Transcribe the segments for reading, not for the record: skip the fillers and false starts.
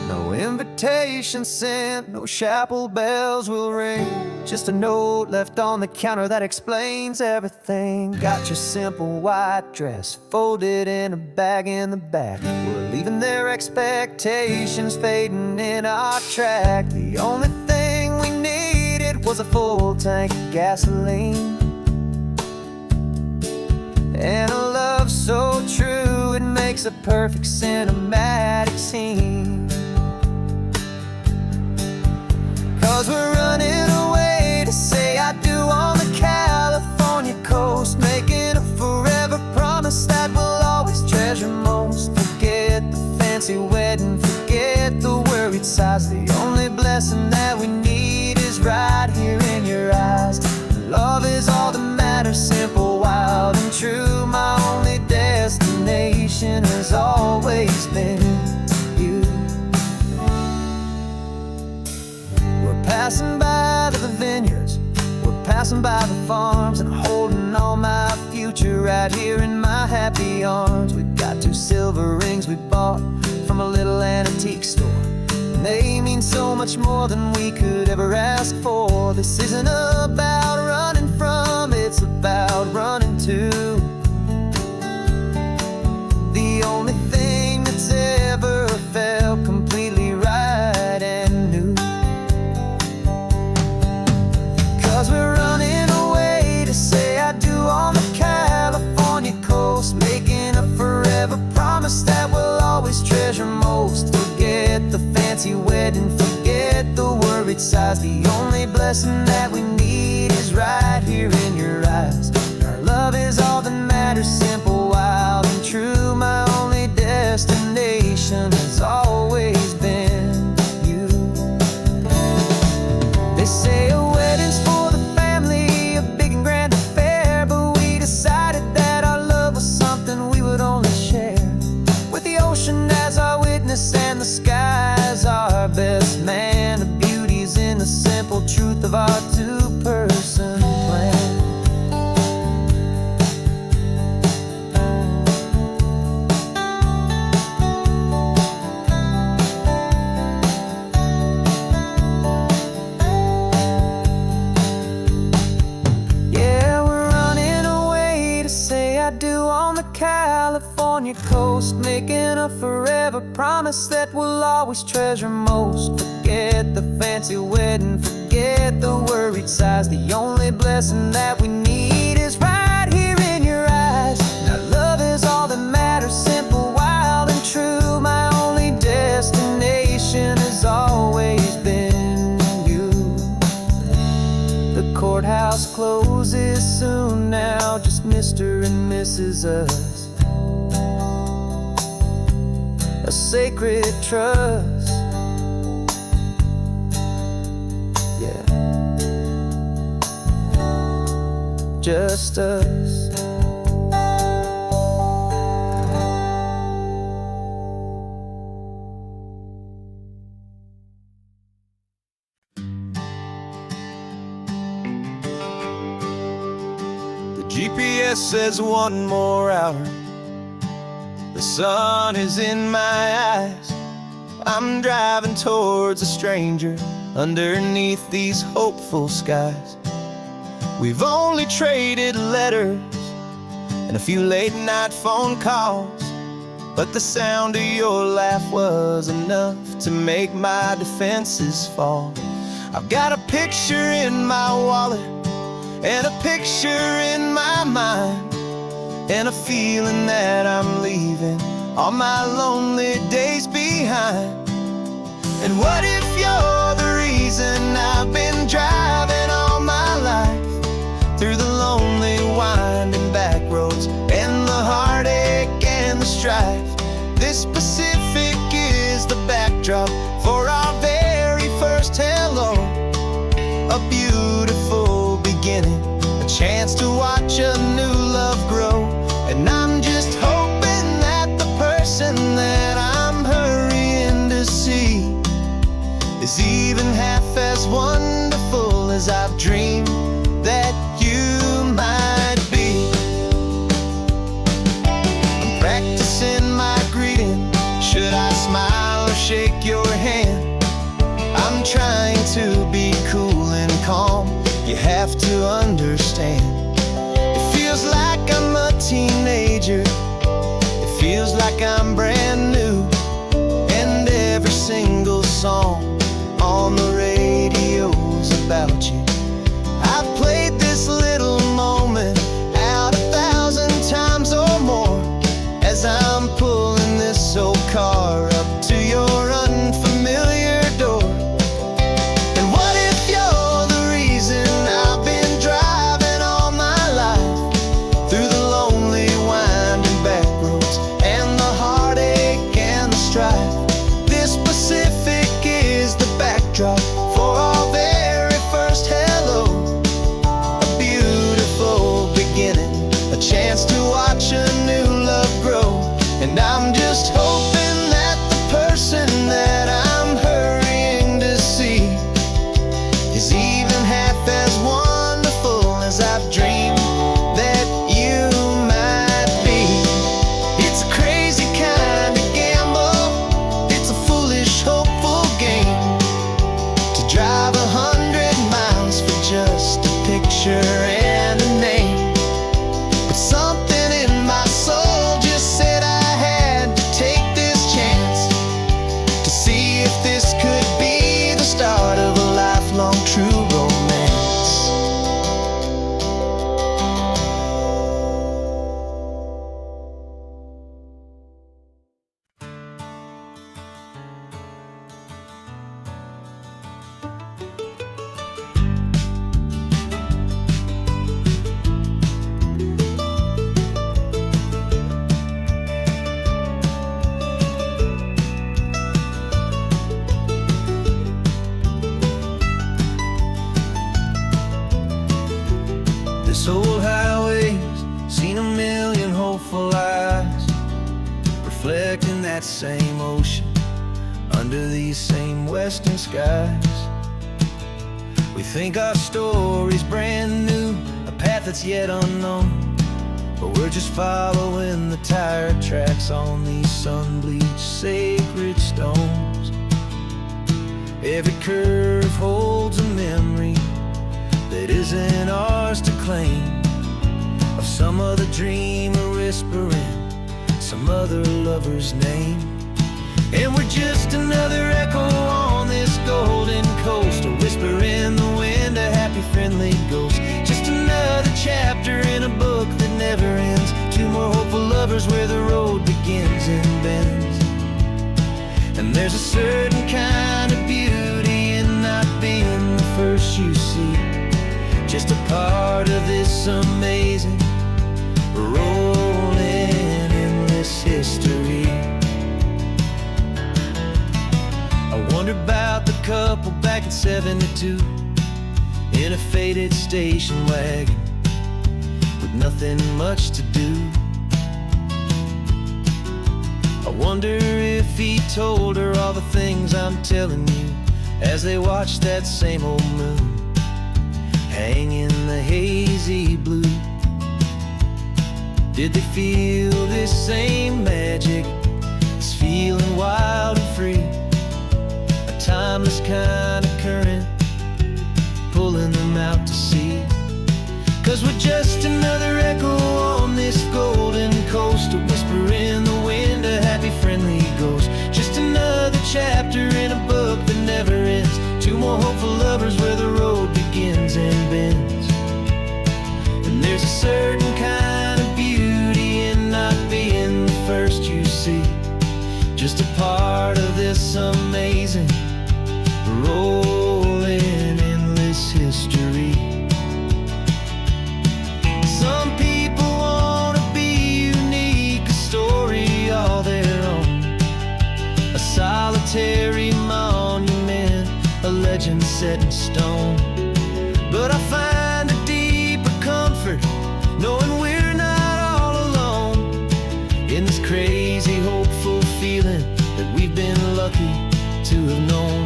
No invitation sent, no chapel bells will ring. Just a note left on the counter that explains everything. Got your simple white dress folded in a bag in the back. We're leaving their expectations fading in our track. The only thing we needed was a full tank of gasoline, and a love so true it makes a perfect cinematic scene. 'Cause we're running away to say I do on the California coast, making a forever promise that we'll always treasure most. Forget the fancy wedding, forget the worried sighs. The only blessing that we need is right here in your eyes. Love is all that matters, simple, wild, and true. My only destination has always been you. We're passing by the vineyards, we're passing by the farms, and holding on my future right here in my happy arms. We've got 2 silver rings we bought from a little antique store, and they mean so much more than we could ever ask for. This isn't about running from, it's about running to the only thing that's ever felt completely right and new. 'Cause we're running away to say I do on the California coast, making a forever promise that we'll always treasure most. Forget the fancy wedding, forget the worried sighs. The only blessing that we need is right here in your eyes. Our love is all that matters, simple, wild, and true. My only destination has always been you. They say a wedding's for the family, a big and grand affair, but we decided that our love was something we would only share with the ocean as our witness and the sky as our best man. The beauty's in the simple truth of our 2-person plan. Yeah, we're running away to say I do on the California coast, making a forever promise that we'll always treasure most. Forget the fancy wedding, forget the worried sighs. The only blessing that we need is right here in your eyes. Now love is all that matters, simple, wild, and true. My only destination has always been you. The courthouse closes soon now, just Mr. and Mrs. Us. A sacred trust, yeah, just us. The GPS says 1 more hour. The sun is in my eyes. I'm driving towards a stranger underneath these hopeful skies. We've only traded letters and a few late-night phone calls, but the sound of your laugh was enough to make my defenses fall. I've got a picture in my wallet and a picture in my mind, and a feeling that I'm leaving all my lonely days behind. And what if you're the reason I've been driving all my life, through the lonely winding back roads and the heartache and the strife? This Pacific is the backdrop for our very first hello. A beautiful beginning, a chance to watch a new love grow. And I'm just hoping that the person that I'm hurrying to see is even half as wonderful as I've dreamed that you might be. I'm practicing my greeting. Should I smile or shake your hand. I'm trying to be cool and calm. You have to understand. It feels like I'm a teenager. It feels like I'm brand new. And every single song on the radio's about you. I've played this little moment out 1,000 times or more as I'm pulling this old car up to your unfamiliar door. And what if you're the reason I've been driving all my life through the lonely winding back roads and the heartache and the strife? This Pacific is the backdrop for our very first hello. A beautiful beginning, a chance to watch a new love grow. And I'm just hoping that the person that I'm hurrying to see is even half as wonderful as I've dreamed that you might be. It's a crazy kind of gamble. It's a foolish, hopeful game to drive 100 miles for just a picture and a name. But something in my soul just said I had to take this chance to see if this could be the start of a lifelong true romance. This old highway's seen a million hopeful eyes reflecting that same ocean under these same western skies. We think our story's brand new, a path that's yet unknown, but we're just following the tire tracks on these sun-bleached sacred stones. Every curve holds a memory that isn't ours to claim, of some other dreamer whispering some other lover's name. And we're just another echo on this golden coast, a whisper in the wind, a happy friendly ghost. Just another chapter in a book that never ends. Two more hopeful lovers where the road begins and bends. And there's a certain kind of beauty in not being the first you see, just a part of this amazing, rolling, endless history. I wonder about the couple back in '72 in a faded station wagon with nothing much to do. I wonder if he told her all the things I'm telling you as they watched that same old moon hang in the hazy blue. Did they feel this same magic, this feeling wild and free, a timeless kind of current pulling them out to sea? 'Cause we're just another echo on this golden coast, a whisper in the wind, a happy friendly ghost. Just another chapter in a book that never ends. Two more hopeful lovers where the road begins and bends. And there's a certain kind of beauty in not being the first you see, just a part of this amazing, rolling, endless history. Some people wanna be unique, a story all their own, a solitary monument, a legend set in stone. But I find a deeper comfort knowing we're not all alone in this crazy, hopeful feeling that we've been lucky to have known.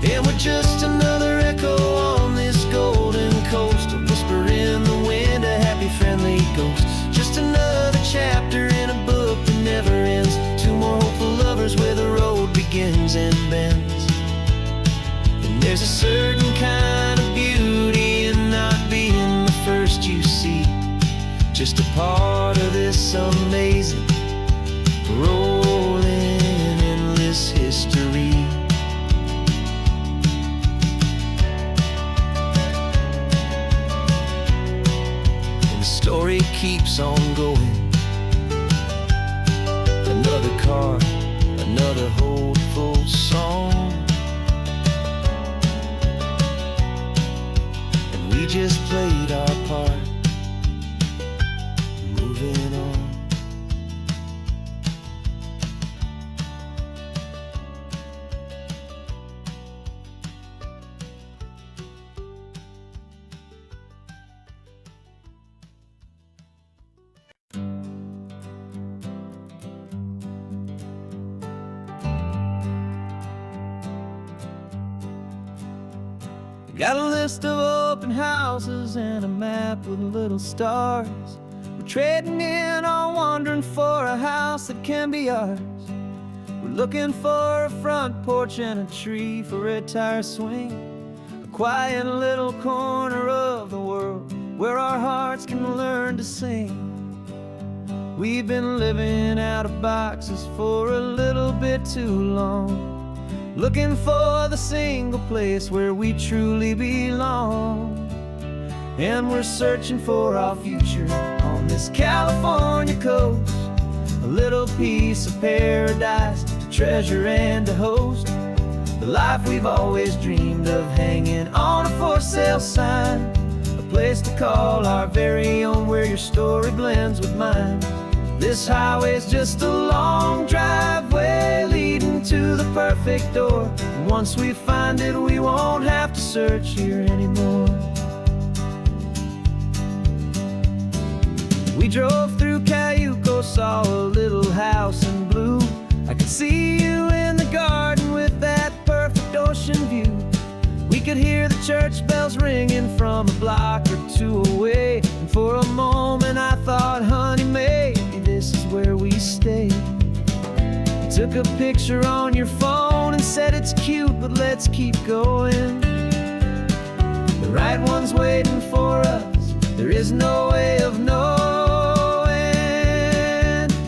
And we're There's a certain kind of beauty in not being the first you see, just a part of this amazing, rolling, endless history. And the story keeps on going. Another car, another hopeful song, and we just played our part, moving on. Got a list of open houses and a map with little stars. We're trading in on wandering for a house that can be ours. We're looking for a front porch and a tree for a tire swing, a quiet little corner of the world where our hearts can learn to sing. We've been living out of boxes for a little bit too long, looking for the single place where we truly belong. And we're searching for our future on this California coast, a little piece of paradise to treasure and to host, the life we've always dreamed of, hanging on a for sale sign, a place to call our very own where your story blends with mine. This highway's just a long driveway leading to the perfect door. And once we find it, we won't have to search here anymore. We drove through Cayuco, saw a little house in blue. I could see you in the garden with that perfect ocean view. We could hear the church bells ringing from a block or two away. And for a moment I thought, honey, maybe this is where we stay. You took a picture on your phone and said it's cute, but let's keep going. The right one's waiting for us, there is no way of knowing,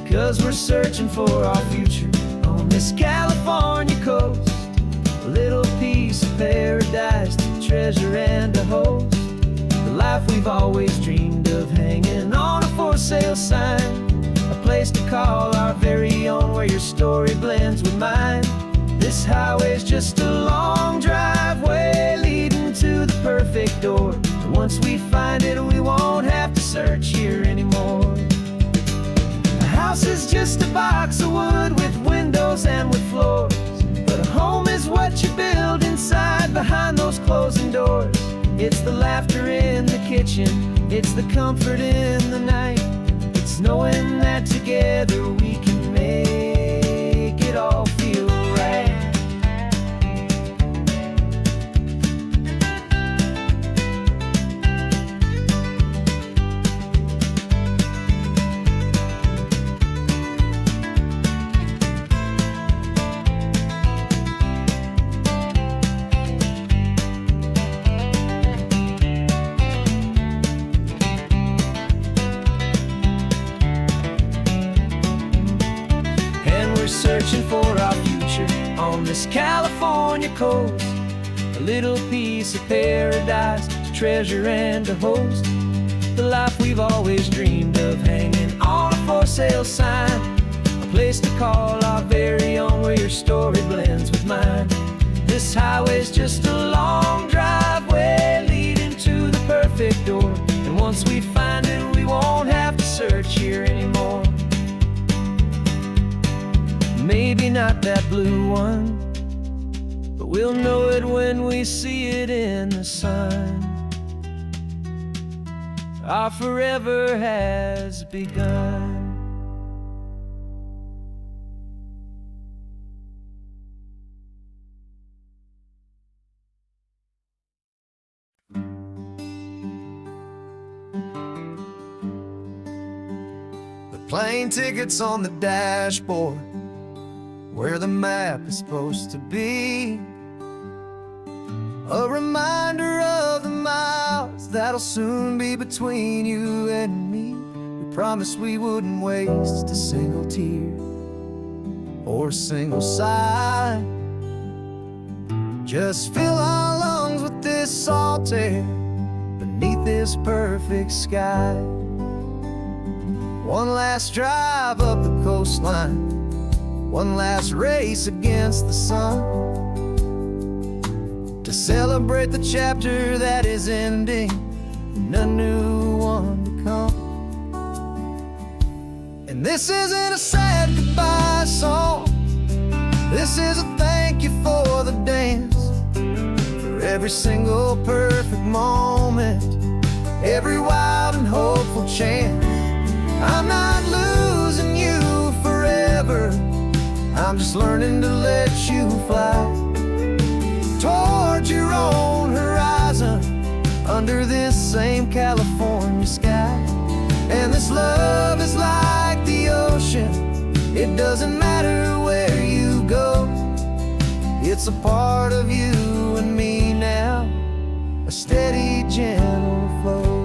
'cause we're searching for our future on this California coast, a little piece of paradise to treasure and to host, the life we've always dreamed of, hanging on a for sale sign, a place to call our very own where your story blends with mine. This highway's just a long driveway leading to the perfect door. And once we find it, we won't have to search here anymore. A house is just a box of wood with windows and with floors, but a home is what you build inside behind those closing doors. It's the laughter in the kitchen, it's the comfort in the night, it's knowing that together we can make it all feel right. Searching for our future on this California coast, a little piece of paradise to treasure and to host, the life we've always dreamed of, hanging on a for sale sign, a place to call our very own where your story blends with mine. This highway's just a long driveway leading to the perfect door, and once we find it, we won't have to search here anymore. Maybe not that blue one, but we'll know it when we see it in the sun. Our forever has begun. The plane tickets on the dashboard, where the map is supposed to be, a reminder of the miles that'll soon be between you and me. We promised we wouldn't waste a single tear or a single sigh. Just fill our lungs with this salt air beneath this perfect sky. One last drive up the coastline, one last race against the sun, to celebrate the chapter that is ending and a new one to come. And this isn't a sad goodbye song, this is a thank you for the dance, for every single perfect moment, every wild and hopeful chance. I'm not losing you forever, I'm just learning to let you fly towards your own horizon, under this same California sky. And this love is like the ocean, it doesn't matter where you go, it's a part of you and me now, a steady, gentle flow.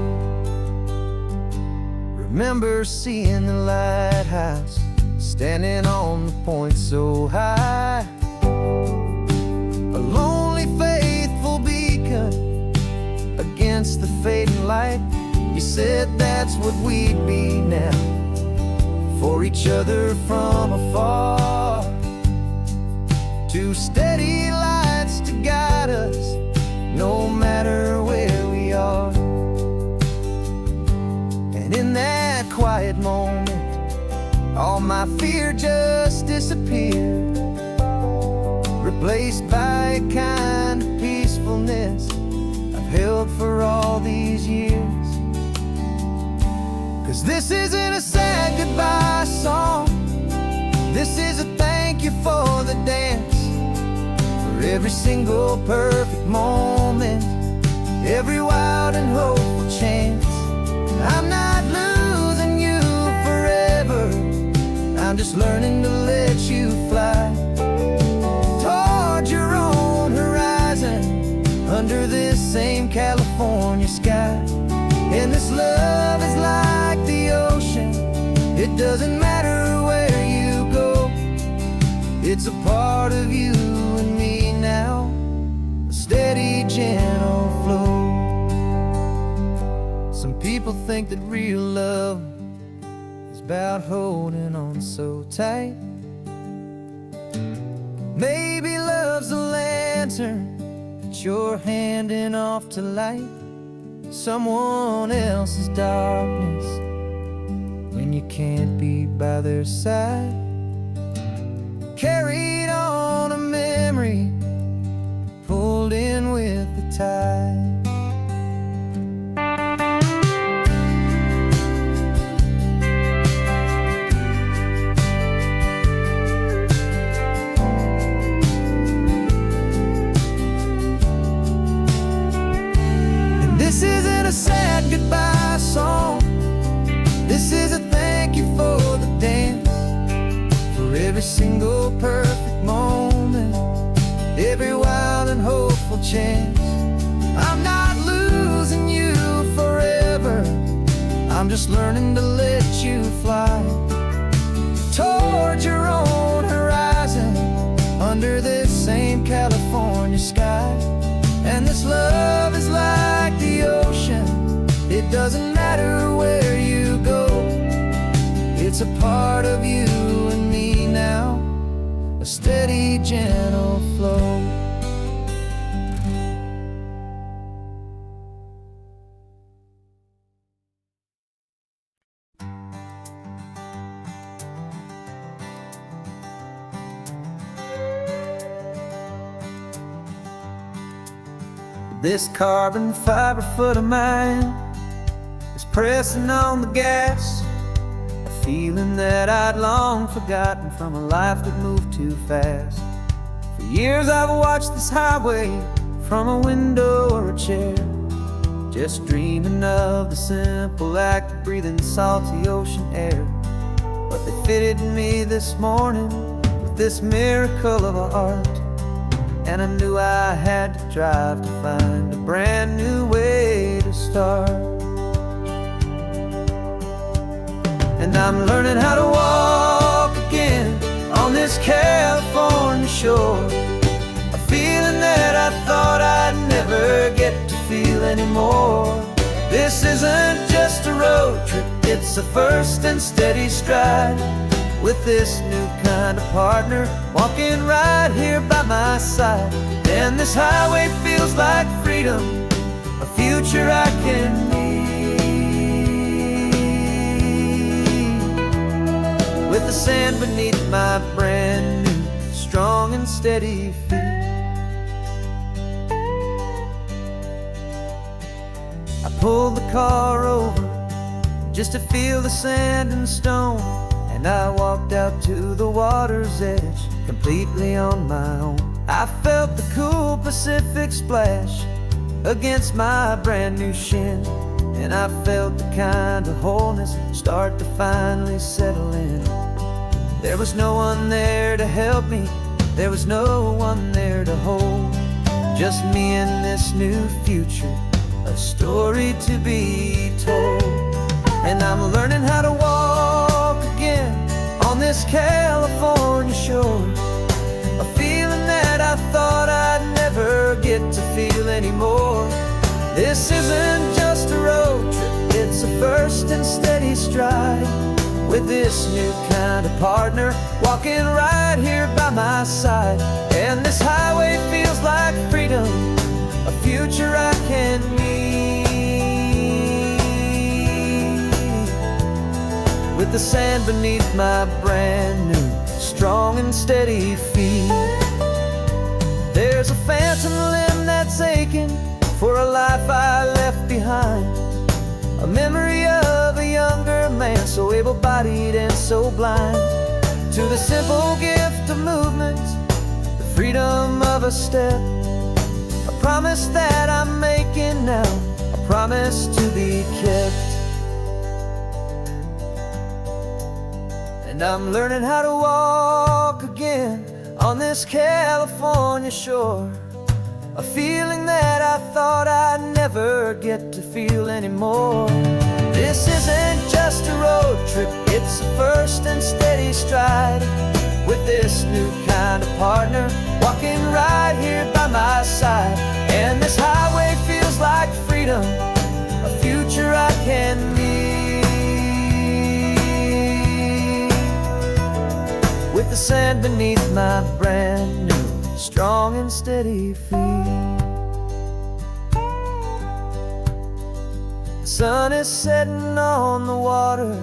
Remember seeing the lighthouse, standing on the point so high, a lonely, faithful beacon against the fading light. You said that's what we'd be now, for each other from afar. Two steady lights to guide us, no matter where we are. And in that quiet moment, all my fear just disappeared, replaced by a kind of peacefulness I've held for all these years. 'Cause this isn't a sad goodbye song, this is a thank you for the dance, for every single perfect moment, every wild and hopeful chance. I'm not losing you forever, I'm just learning to let you fly towards your own horizon, under this same California sky. And this love is like the ocean, it doesn't matter where you go, it's a part of you and me now, a steady, gentle flow. Some people think that real love is about holding on so tight. Maybe love's a lantern that you're handing off to light someone else's darkness when you can't be by their side. Carried on a memory, pulled in with the tide. This isn't a sad goodbye song, this is a thank you for the dance, for every single perfect moment, every wild and hopeful chance. I'm not losing you forever, I'm just learning to let you fly towards your own horizon, under this same California sky. And this love is like the ocean, it doesn't matter where you go, it's a part of you and me now, a steady, gentle flow. This carbon fiber foot of mine is pressing on the gas, a feeling that I'd long forgotten from a life that moved too fast. For years I've watched this highway from a window or a chair, just dreaming of the simple act of breathing salty ocean air. But they fitted me this morning with this miracle of art. and I knew I had to drive to find a brand new way to start. And I'm learning how to walk again on this California shore, a feeling that I thought I'd never get to feel anymore. This isn't just a road trip, it's a first and steady stride, with this new kind of partner walking right here by my side. And this highway feels like freedom, a future I can need, with the sand beneath my brand new strong and steady feet. I pulled the car over just to feel the sand and stone, and I walked out to the water's edge completely on my own. I felt the cool Pacific splash against my brand new shin, and I felt the kind of wholeness start to finally settle in. There was no one there to help me, there was no one there to hold, just me and this new future, a story to be told. And I'm learning how to walk again on this California shore, a feeling that I thought I'd never get to feel anymore. This isn't just a road trip, it's a first and steady stride, with this new kind of partner walking right here by my side. And this highway feels like freedom, a future I can need, with the sand beneath my brand new strong and steady feet. There's a phantom limb that's aching for a life I left behind, a memory of a younger man, so able-bodied and so blind, to the simple gift of movement, the freedom of a step, a promise that I'm making now, a promise to be kept. And I'm learning how to walk again on this California shore, a feeling that I thought I'd never get to feel anymore. This isn't just a road trip, it's a first and steady stride, with this new kind of partner walking right here by my side. And this highway feels like freedom, a future I can need, with the sand beneath my brand new strong and steady feet. The sun is setting on the water,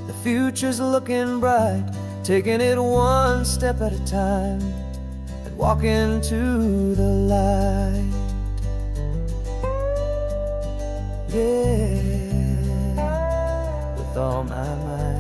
the future's looking bright, taking it one step at a time and walking to the light. Yeah, with all my might.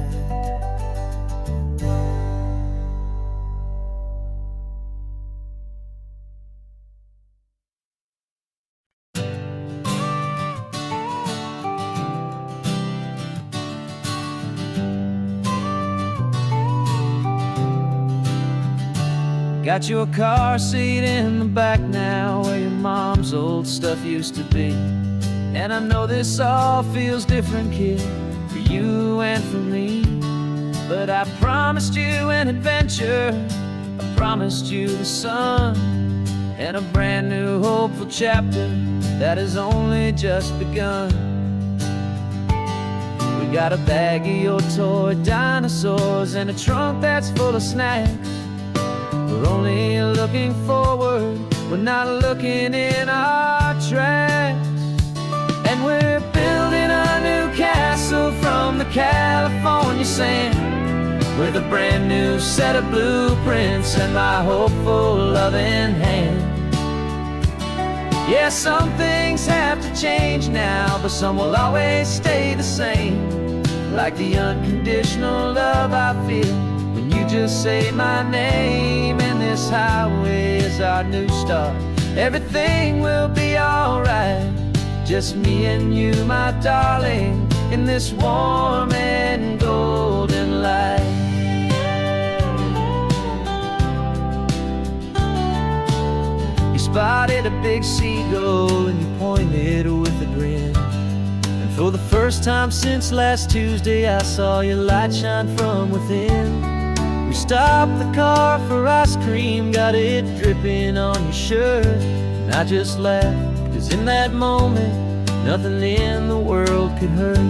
Got your car seat in the back now, where your mom's old stuff used to be. And I know this all feels different, kid, for you and for me. But I promised you an adventure, I promised you the sun, and a brand new hopeful chapter that has only just begun. We got a bag of your toy dinosaurs and a trunk that's full of snacks. We're only looking forward, we're not looking in our tracks. And we're building a new castle from the California sand, with a brand new set of blueprints and my hopeful loving hand. Yeah, some things have to change now, but some will always stay the same, like the unconditional love I feel when you just say my name. And this highway is our new start, everything will be alright, just me and you, my darling, in this warm and golden light. spotted a big seagull and you pointed with a grin. And for the first time since last Tuesday, I saw your light shine from within. We stopped the car for ice cream, got it dripping on your shirt. And I just laughed, 'cause in that moment, nothing in the world could hurt.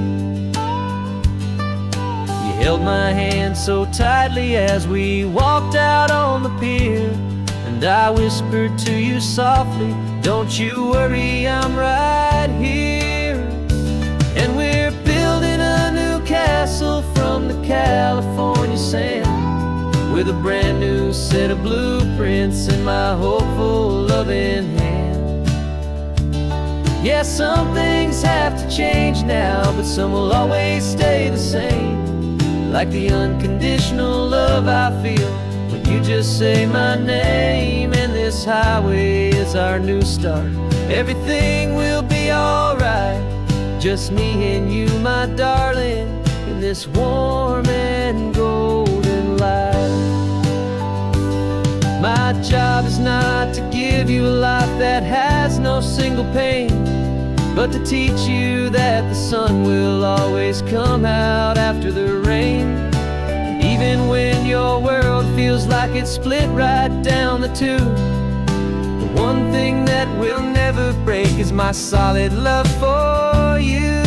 You held my hand so tightly as we walked out on the pier, and I whispered to you softly, don't you worry, I'm right here. And we're building a new castle from the California sand, with a brand new set of blueprints in my hopeful, loving hand. Yeah, some things have to change now, but some will always stay the same. Like the unconditional love I feel when you just say my name. And this highway is our new start. Everything will be alright, just me and you, my darling, in this warm and golden light. My job is not to give you a life that has no single pain, but to teach you that the sun will always come out after the rain. Even when your world feels like it's split right down the two, the one thing that will never break is my solid love for you.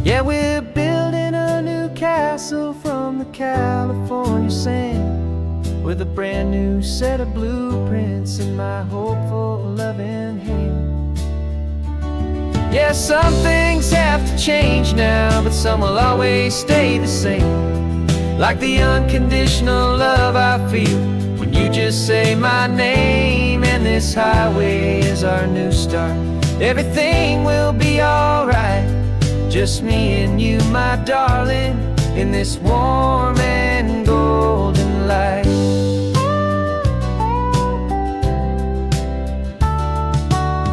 Yeah, we're building a new castle from the California sand, with a brand new set of blueprints in my hopeful, loving hand. Yeah, some things have to change now, but some will always stay the same. Like the unconditional love I feel when you just say my name. And this highway is our new start. Everything will be alright, just me and you, my darling, in this warm and golden light.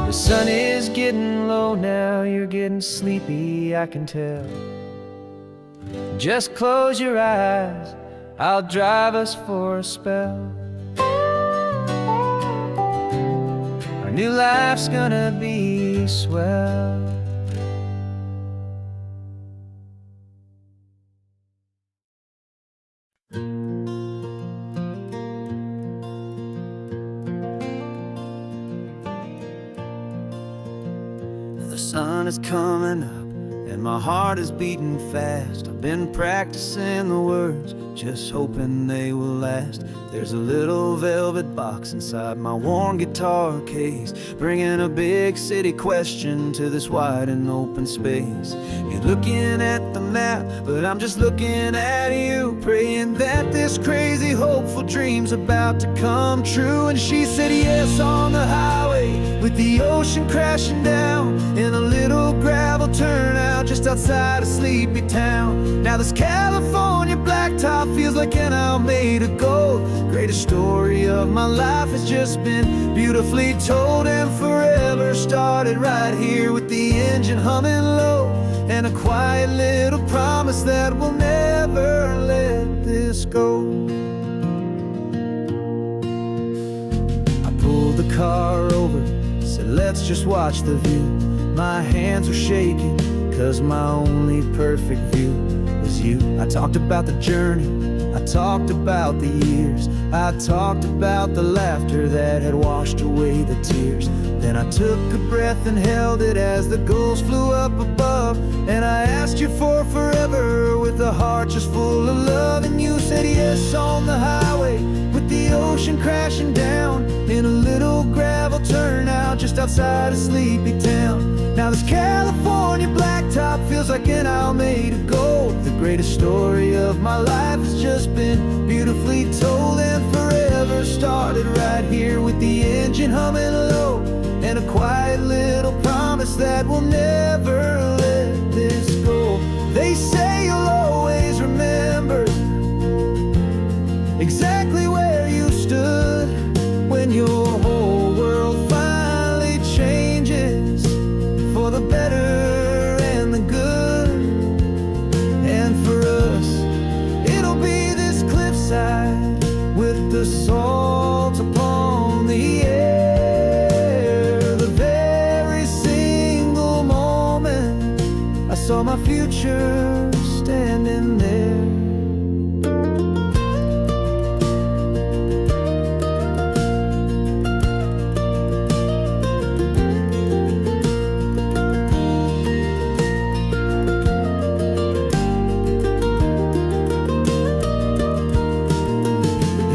The sun is getting low now, you're getting sleepy, I can tell. Just close your eyes, I'll drive us for a spell. Our new life's gonna be swell. The sun is coming up and my heart is beating fast. I've been practicing the words, just hoping they will last. There's a little velvet box inside my worn guitar case, bringing a big city question to this wide and open space. You're looking at the map, but I'm just looking at you, praying that this crazy hopeful dream's about to come true. And she said yes on the highway, with the ocean crashing down, in a little gravel turnout just outside a sleepy town. Now this California blacktop feels like an isle made of gold. Greatest story of my life has just been beautifully told, and forever started right here with the engine humming low, and a quiet little promise that we'll never let this go. I pulled the car over, said let's just watch the view. My hands were shaking, 'cause my only perfect view was you. I talked about the journey, I talked about the years, I talked about the laughter that had washed away the tears. Then I took a breath and held it as the gulls flew up above, and I asked you for forever with a heart just full of love. And you said yes on the highway, with the ocean crashing down, in a little gravel turnout just outside a sleepy town. Now this California blacktop feels like an isle made of gold. The greatest story of my life has just been beautifully told, and forever started right here with the engine humming low, and a quiet little promise that we'll never let this go. They say you'll always remember exactly where you stood when your whole world finally changes for the better and the good. And for us, it'll be this cliffside with the salt upon the air. my future standing there.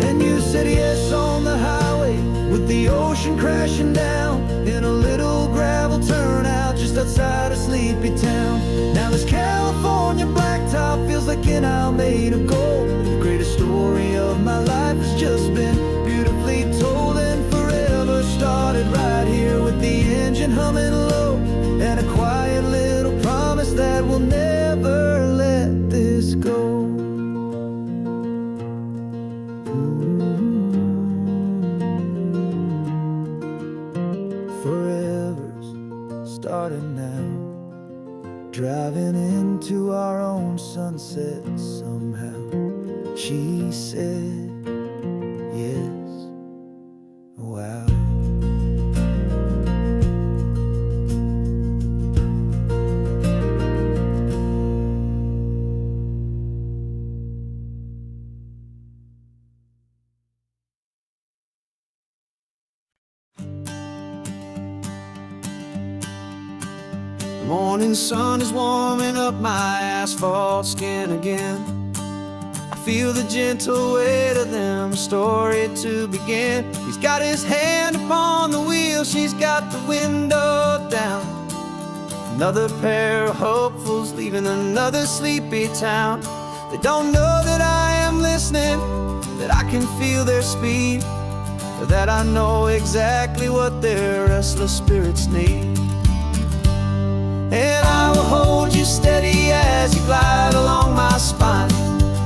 And you said yes on the highway, with the ocean crashing down in a little gravel turnout just outside of Sleepy Town. Now this California blacktop feels like an isle made of gold. The greatest story of my life has just been beautifully told, and forever started right here with the engine humming low, and a quiet little promise that we'll never let this go. Forever's starting now, driving into our own sunset somehow. She said yes, wow. The morning sun is warming up my asphalt skin again. I feel the gentle weight of them, story to begin. He's got his hand upon the wheel, she's got the window down. Another pair of hopefuls leaving another sleepy town. They don't know that I am listening, that I can feel their speed, or that I know exactly what their restless spirits need. And I will hold you steady as you glide along my spine.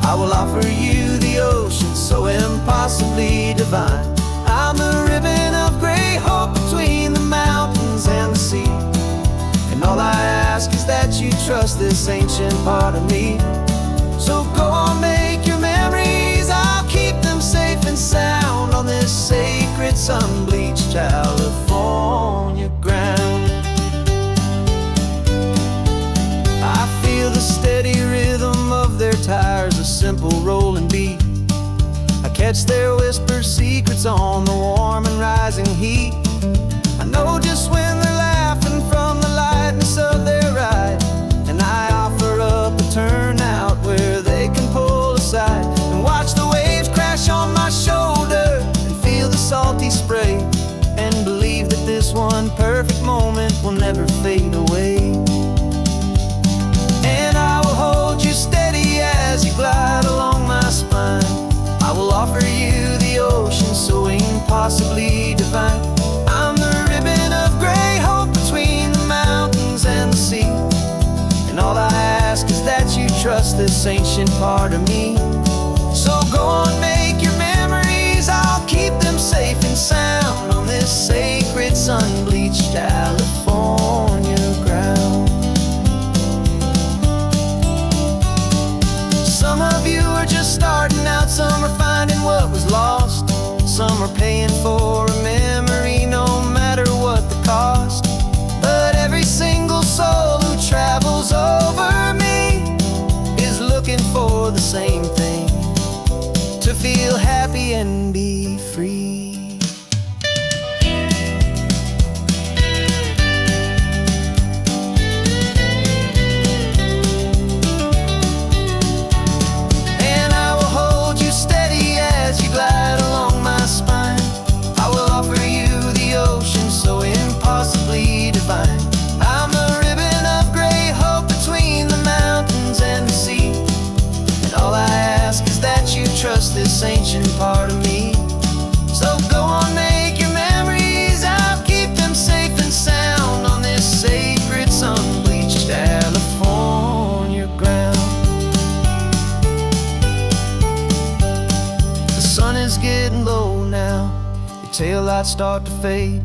I will offer you the ocean so impossibly divine. I'm the ribbon of gray hope between the mountains and the sea. And all I ask is that you trust this ancient part of me. So go on, make your memories, I'll keep them safe and sound on this sacred sun-bleached California ground. The steady rhythm of their tires, a simple rolling beat. I catch their whispered secrets on the warm and rising heat. I know just when they're laughing from the lightness of their ride, and I offer up a turnout where they can pull aside and watch the waves crash on my shoulder and feel the salty spray, and believe that this one perfect moment will never fade away. Steady as you glide along my spine. I will offer you the ocean so impossibly divine. I'm the ribbon of gray hope between the mountains and the sea. And all I ask is that you trust this ancient part of me. So go on, make your memories, I'll keep them safe and sound on this sacred sun-bleached California ground. Some of you are just starting out, some are finding what was lost, some are paying for a memory no matter what the cost. But every single soul who travels over me is looking for the same thing, to feel happy and be free. Glide along my spine. I will offer you the ocean so impossibly divine. I'm the ribbon of gray hope between the mountains and the sea. And all I ask is that you trust this ancient part of me. So go on, make your memories, I'll keep them safe and sound on this sacred sun-bleached California ground. Sun is getting low now, your taillights start to fade.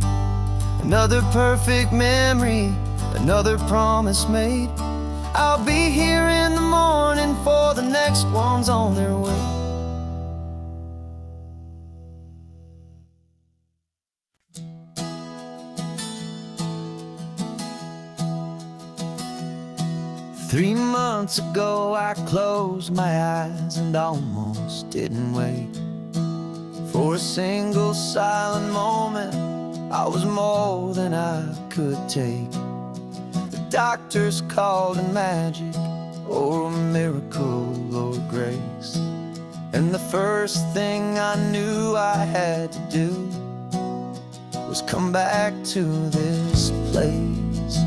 Another perfect memory, another promise made. I'll be here in the morning for the next ones on their way. 3 months ago I closed my eyes and almost didn't wake. For a single silent moment, I was more than I could take. The doctors called it magic, or a miracle, or grace. And the first thing I knew I had to do was come back to this place,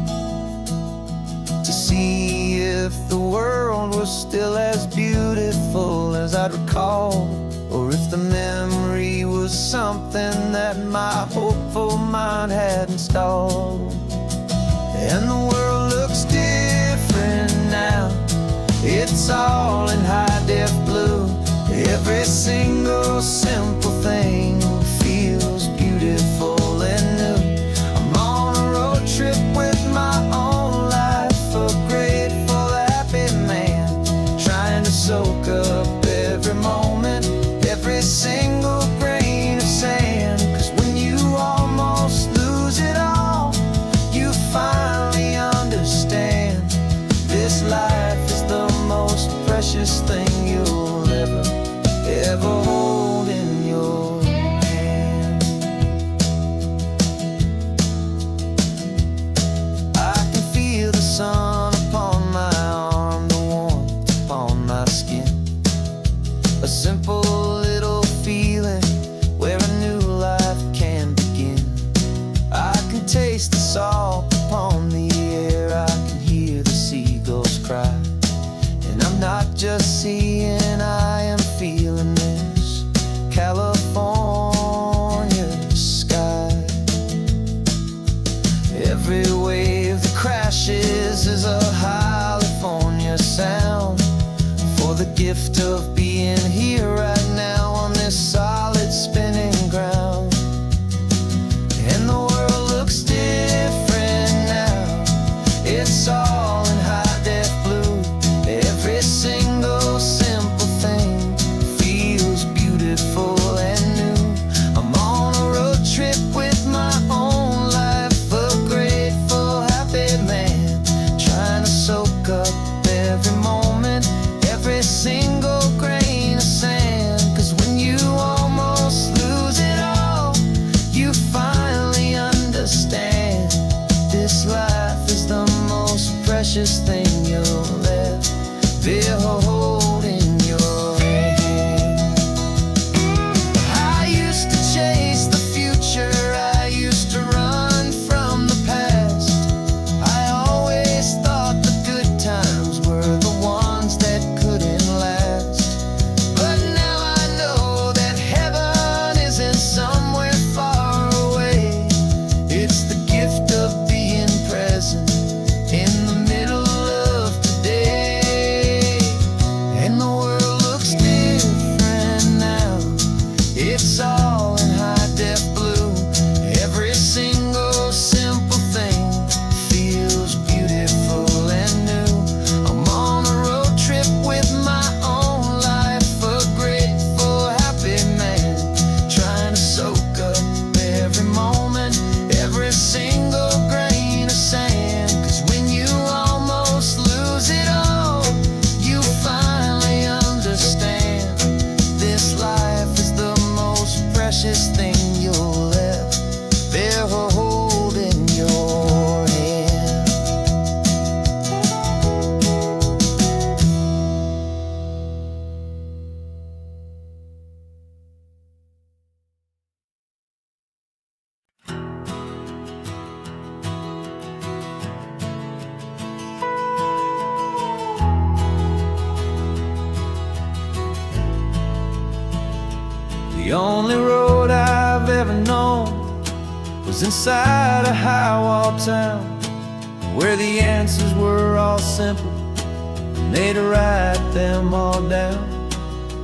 to see if the world was still as beautiful as I'd recall, or if the memory was something that my hopeful mind had installed. And the world looks different now, it's all in high-def blue. Every single simple thing feels beautiful and new. I'm on a road trip with my own life, a grateful, happy man, trying to soak up every moment, every single grain of sand. 'Cause when you almost lose it all, you finally understand this life is the most precious thing you'll ever hold in your hand. I can feel the sun upon my arm, the warmth upon my skin, a simple little feeling where a new life can begin. I can taste the salt upon the air, I can hear the seagulls cry, and I'm not just seeing, I am feeling this California sky. Every wave that crashes is a California sound, for the gift of being here right now on this solid spinning ground. And the world looks different now, it's all in high-def blue. Every single simple thing feels beautiful and new. I'm on a road trip with my own life, a grateful, happy man, trying to soak up every moment, every single grain of sand. 'Cause when you almost lose it all, you finally understand this life is the most precious thing you'll ever behold in your hand. I used to chase the future, I used to run from the past. I always thought the good times were the ones that couldn't last. But now I know that heaven isn't somewhere far away. It's the gift of being present in the middle of today. And the world looks different now, it's all in high-def blue. Every single simple thing feels beautiful and new. I'm on a road trip with my own life, a grateful, happy man, trying to soak up every moment, every single grain of sand. 'Cause when you almost lose it all, you finally understand this life is the most precious thing you'll ever hold in your hand. The only road I've ever known was inside a high-wall town, where the answers were all simple and they'd write them all down.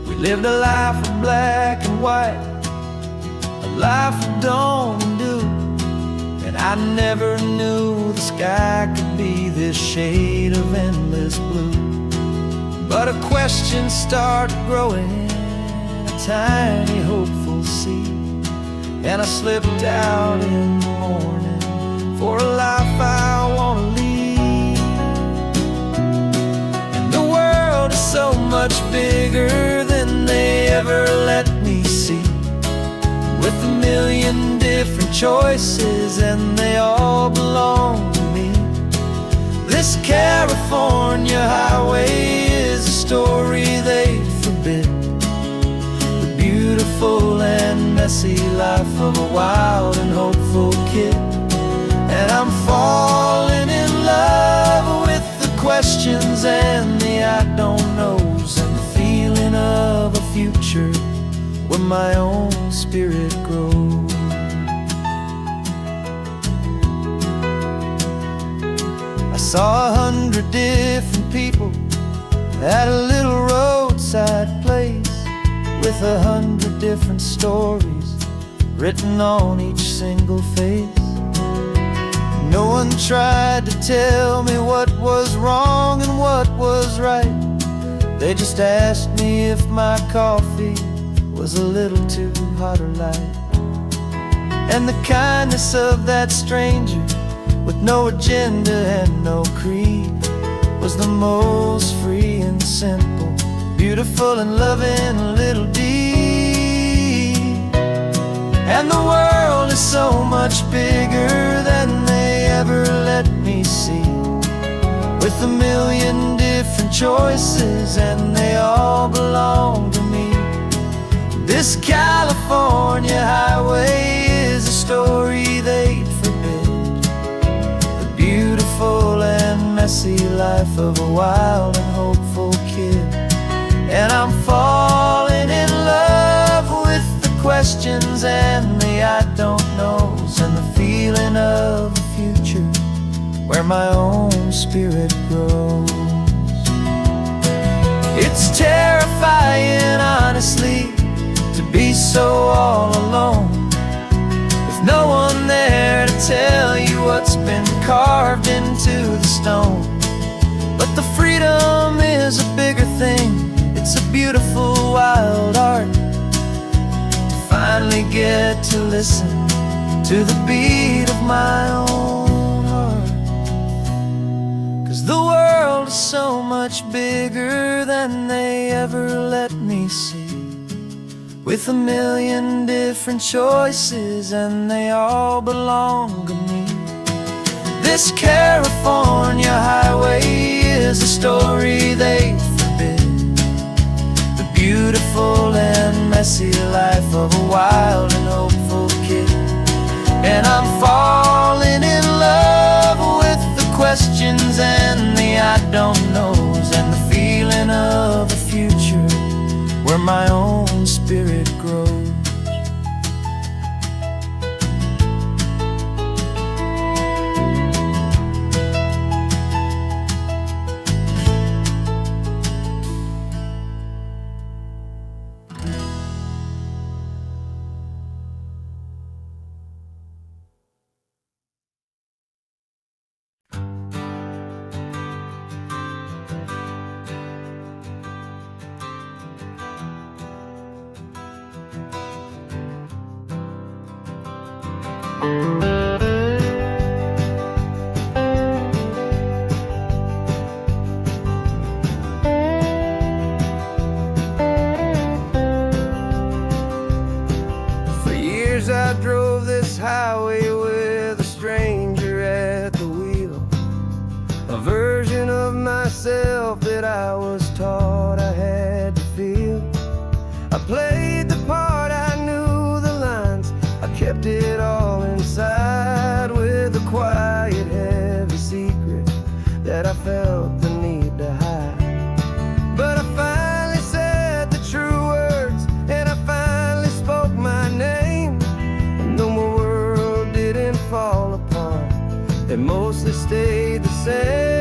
We lived a life of black and white, a life of dawn and dew, and I never knew the sky could be this shade of endless blue. But a question started growing, a tiny hopeful seed, and I slipped out in the morning for a life I want to lead. different choices, and they all belong to me. This California highway is a story they forbid, the beautiful and messy life of a wild and hopeful kid. And I'm falling in love with the questions and the I don't knows, and the feeling of a future where my own spirit grows. I saw 100 different people at a little roadside place, with 100 different stories written on each single face. No one tried to tell me what was wrong and what was right. They just asked me if my coffee was a little too hot or light. And the kindness of that stranger, with no agenda and no creed, was the most free and simple, beautiful and loving little deed. And the world is so much bigger than they ever let me see, with a million different choices, and they all belong to me. This California highway is a story they'd forbid, the beautiful and messy life of a wild and hopeful kid. And I'm falling in love with the questions and the I don't knows, and the feeling of a future where my own spirit grows. It's terrifying, honestly, to be so all alone, with no one there to tell you what's been carved into the stone. But the freedom is a bigger thing. It's a beautiful wild art to finally get to listen to the beat of my own heart. 'Cause the world is so much bigger than they ever let me see, with a million different choices, and they all belong to me. This California highway is a story they forbid, the beautiful and messy life of a wild and hopeful kid. And I'm falling in love with the questions and the I don't knows, and the feeling of a future where my own spirit grows. For years I drove this highway with a stranger at the wheel, a version of myself that I was taught I had to feel. I played the part, I knew the lines, I kept it all inside, with a quiet, heavy secret that I felt the need to hide. But I finally said the true words, and I finally spoke my name, and though my world didn't fall apart, it mostly stayed the same.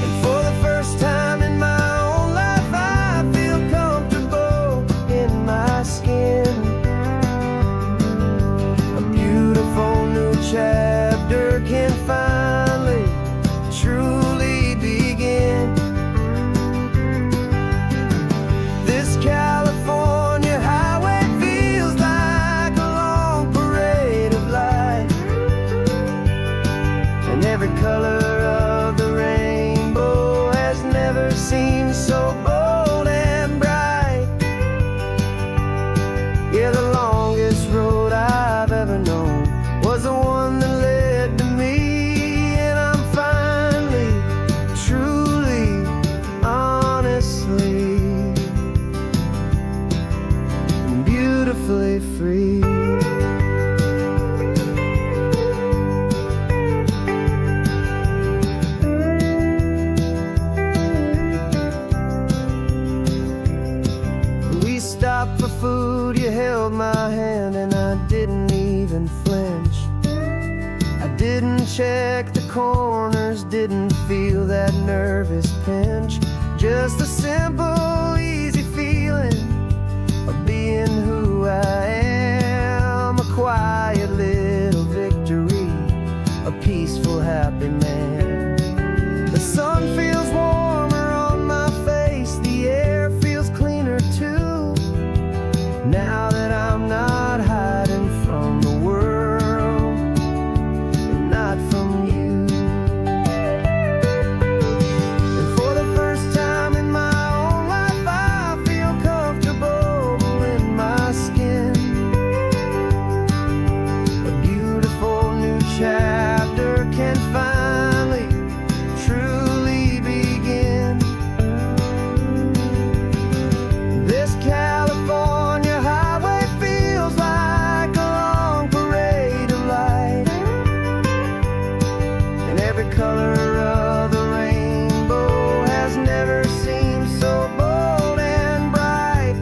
And for the first time in my own life, I feel comfortable in my skin. A beautiful new chapter can finally truly begin. This California highway feels like a long parade of light, Didn't check the corners, didn't feel that nervous pinch. Just a simple, easy feeling of being who I am. A quiet little victory, a peaceful, happy man. The sun feels warmer on my face, the air feels cleaner too. Now that I'm not hiding from the world, and not from you. And for the first time in my own life, I feel comfortable in my skin. A beautiful new chapter can finally, truly begin. This California highway feels like a long parade of light, and every color of the rainbow has never seemed so bold and bright.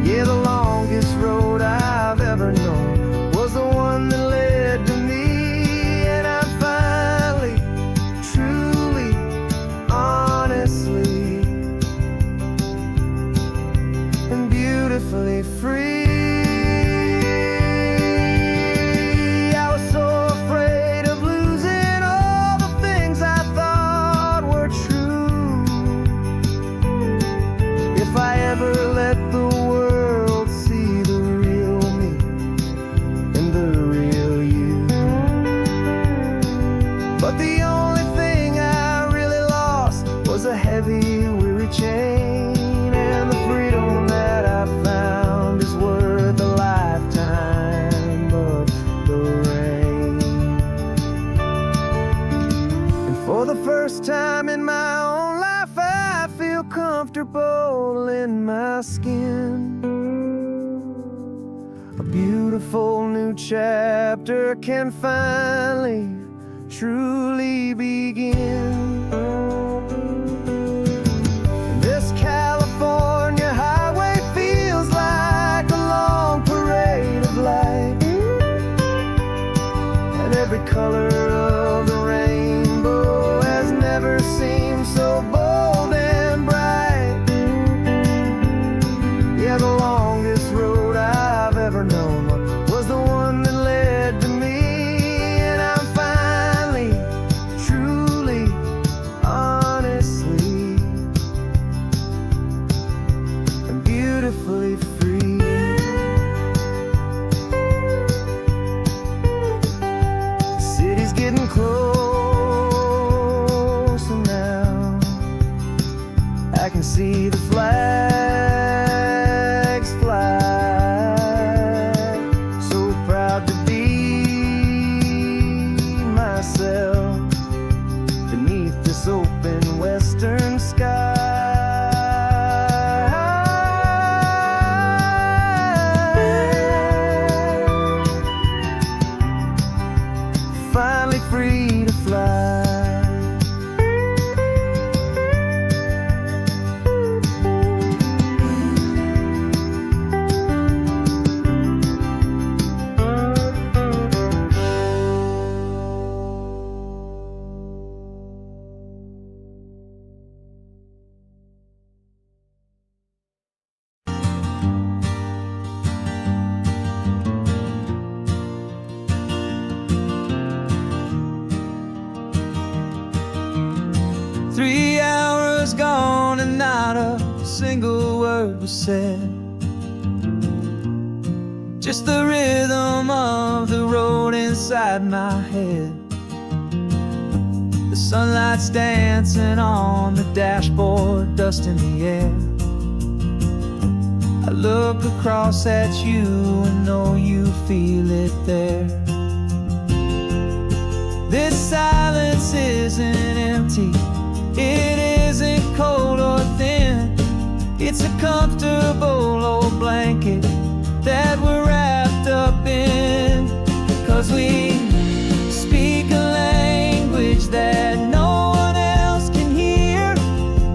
Yeah, the longest road I've ever known was the one that led to me, and I'm finally, truly, honestly, and beautifully free. I was so afraid of losing all the things I thought were true. If I ever let the world see the real me and the real you. But the only thing I really lost was a heavy, weary chain, and the freedom that I found is worth a lifetime of the rain. And for the first time in my own life, I feel comfortable in my skin. A beautiful new chapter can finally, truly begin. This California highway feels like a long parade of light, and every color of the rainbow has never seemed so bold and bright. Yeah, the longest road I've ever known was the one that led to me, and I'm finally, truly, honestly, and beautifully free. The city's getting closer now. I can see the flags fly. So proud to be myself beneath this open western sky. Finally free to fly. Gone and not a single word was said. Just the rhythm of the road inside my head. The sunlight's dancing on the dashboard, dust in the air. I look across at you and know you feel it there. This silence isn't empty, it isn't cold or thin. It's a comfortable old blanket that we're wrapped up in. 'Cause we speak a language that no one else can hear.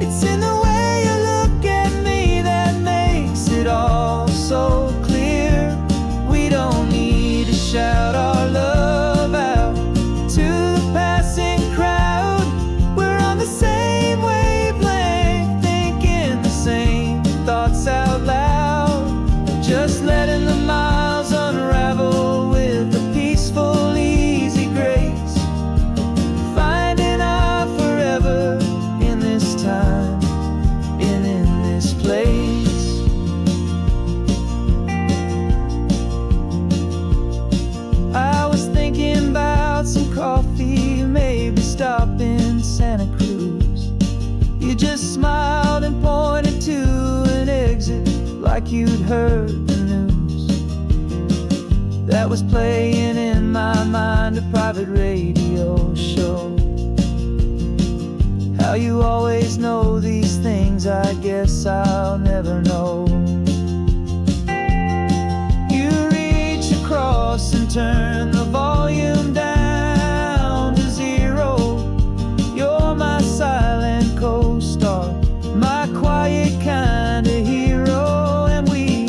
It's in the way you look at me that makes it all so clear. We don't need to shout our love. just smiled and pointed to an exit like you'd heard the news. That was playing in my mind, a private radio show. How you always know these things, I guess I'll never know. You reach across and turn the volume down to 0. You're my silent co-star, my quiet kind of hero. And we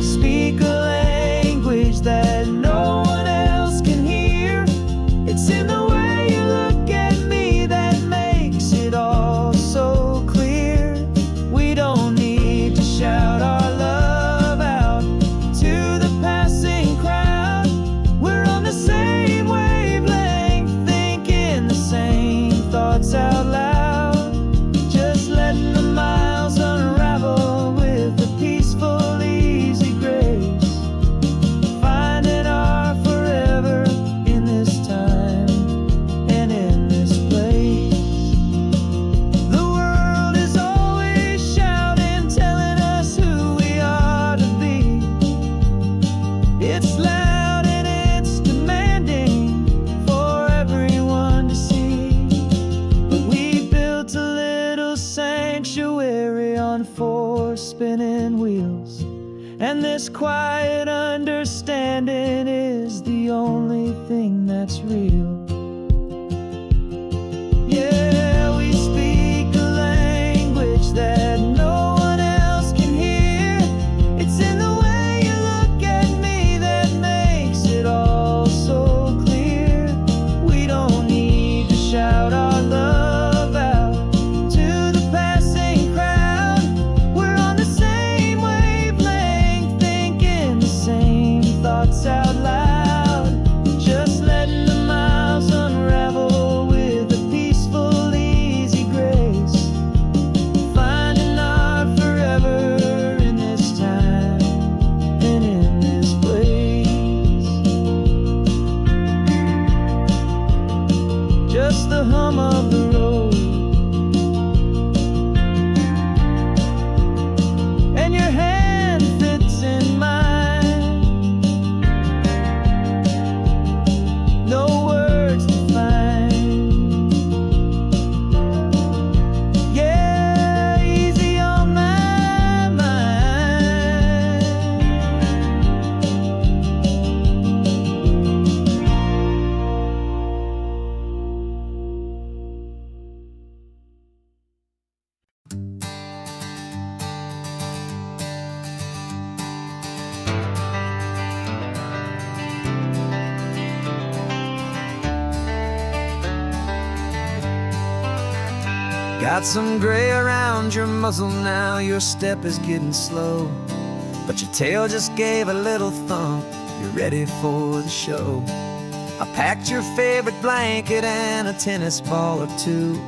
speak a language that no one else can hear. It's in the way you look at me that makes it all so clear. We don't need to shout our love out to the passing crowd. We're on the same wavelength, thinking the same thoughts out loud. Just letting the miles unravel with a peaceful, easy grace. Finding our forever in this time and in this place. The world is always shouting, telling us who we are to be. It's loud and it's demanding for everyone to see. But we built a little sanctuary on 4 spinning wheels, and this quiet understanding is the only thing that's real. Yeah, we speak a language that no one else can hear. It's in the way you look at me that makes it all so clear. We don't need to shout our love out to the passing crowd. We're on the same wavelength, thinking the same thoughts out loud. Just letting the miles unravel with a peaceful, easy grace. Finding our forever in this time and in this place. Just the hum of the road and your hand fits in mine. No words to find. Yeah, easy on my mind. Got some gray around your muzzle now, your step is getting slow, but your tail just gave a little thump, you're ready for the show. I packed your favorite blanket and a tennis ball or two.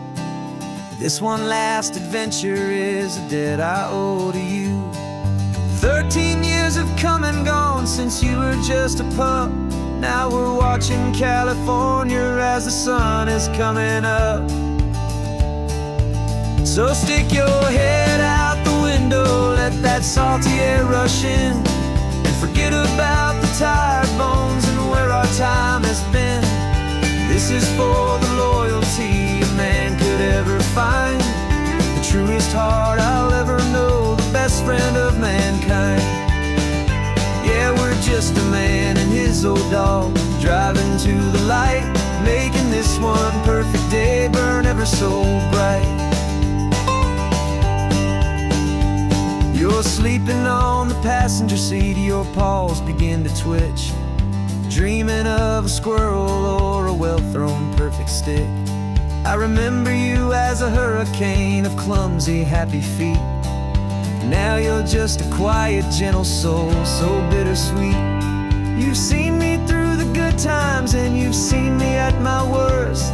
This one last adventure is a debt I owe to you. 13 years have come and gone since you were just a pup. Now we're watching California as the sun is coming up. So stick your head out the window, let that salty air rush in, and forget about the tired bones and where our time has been. This is for the loyalty a man could ever find, the truest heart I'll ever know, the best friend of mankind. Yeah, we're just a man and his old dog, driving to the light, making this one perfect day burn ever so bright. You're sleeping on the passenger seat, your paws begin to twitch, dreaming of a squirrel or a well-thrown perfect stick. I remember you as a hurricane of clumsy, happy feet. Now you're just a quiet, gentle soul, so bittersweet. You've seen me through the good times and you've seen me at my worst.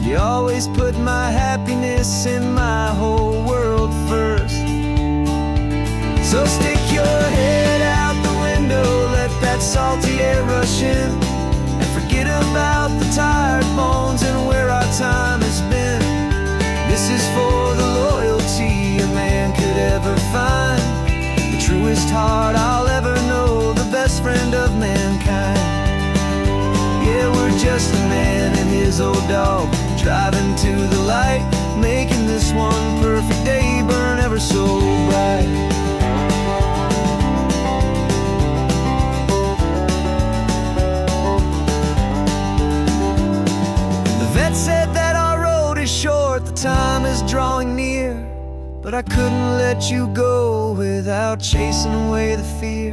You always put my happiness in my whole world first. So stick your head out the window, let that salty air rush in, and forget about the tired bones and where our time has been. This is for the loyal truest heart I'll ever know, the best friend of mankind. Yeah, we're just a man and his old dog, driving to the light, making this one perfect day burn ever so bright. The vet said that our road is short, the time is drawing near, but I couldn't let you go without chasing away the fear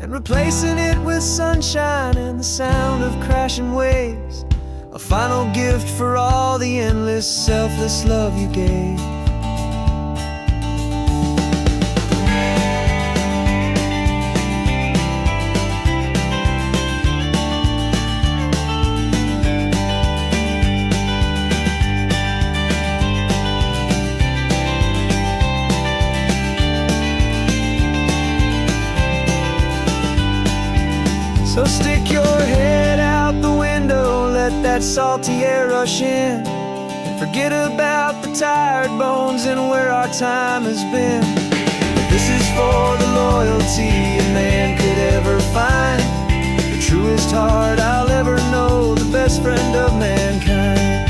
and replacing it with sunshine and the sound of crashing waves. A final gift for all the endless, selfless love you gave. So stick your head out the window, let that salty air rush in, and forget about the tired bones and where our time has been. This is for the loyalty a man could ever find, the truest heart I'll ever know, the best friend of mankind.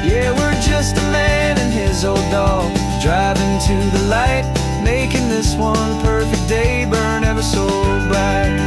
Yeah, we're just a man and his old dog, driving to the light, making this one perfect day burn ever so bright.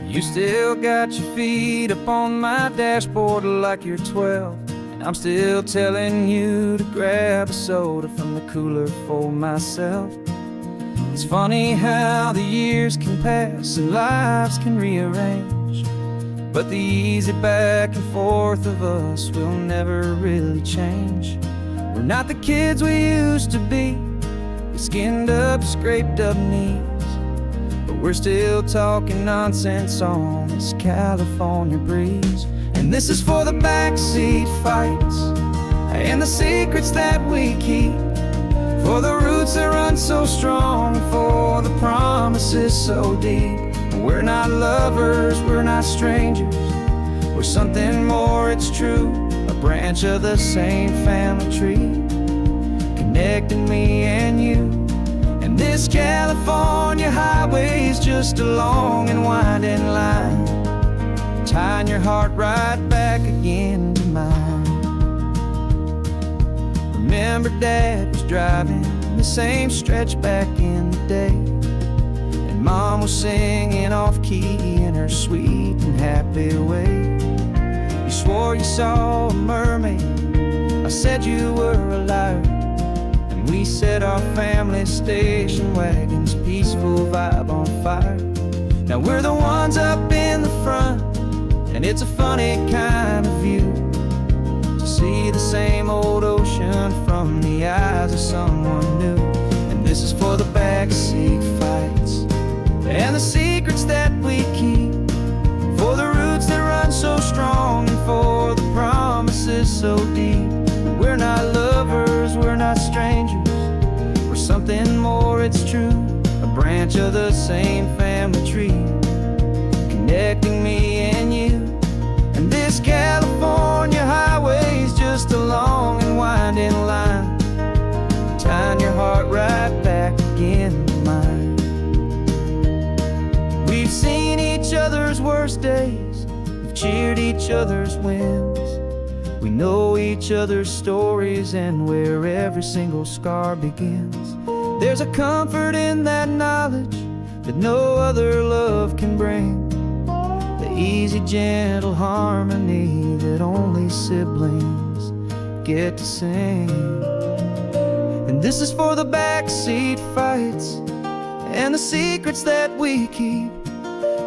You still got your feet up on my dashboard like you're 12, and I'm still telling you to grab a soda from the cooler for myself. It's funny how the years can pass and lives can rearrange, but the easy back and forth of us will never really change. We're not the kids we used to be, with skinned up, scraped up knees, but we're still talking nonsense on this California breeze. And this is for the backseat fights and the secrets that we keep, for the roots that run so strong, for the promises so deep. We're not lovers, we're not strangers, we're something more, it's true, a branch of the same family tree, connecting me and you. And this California highway is just a long and winding line, tying your heart right back again to mine. Remember Dad was driving the same stretch back in the day, and Mom was singing off-key in her sweet and happy way. You swore you saw a mermaid, I said you were a liar, and we set our family station wagon's peaceful vibe on fire. Now we're the ones up in the front, and it's a funny kind of view to see the same old ocean from the eyes of someone new. And this is for the backseat fights and the secrets that we keep, for the roots that run so strong and for the promises so deep. We're not lovers, we're not strangers, we're something more, it's true, a branch of the same family tree, connecting me and you. And this California highway is just a long and winding line, tying your heart right back again to mine. We've seen each other's worst days, we've cheered each other's wins, we know each other's stories and where every single scar begins. There's a comfort in that knowledge that no other love can bring, the easy, gentle harmony that only siblings get to sing. And this is for the backseat fights and the secrets that we keep,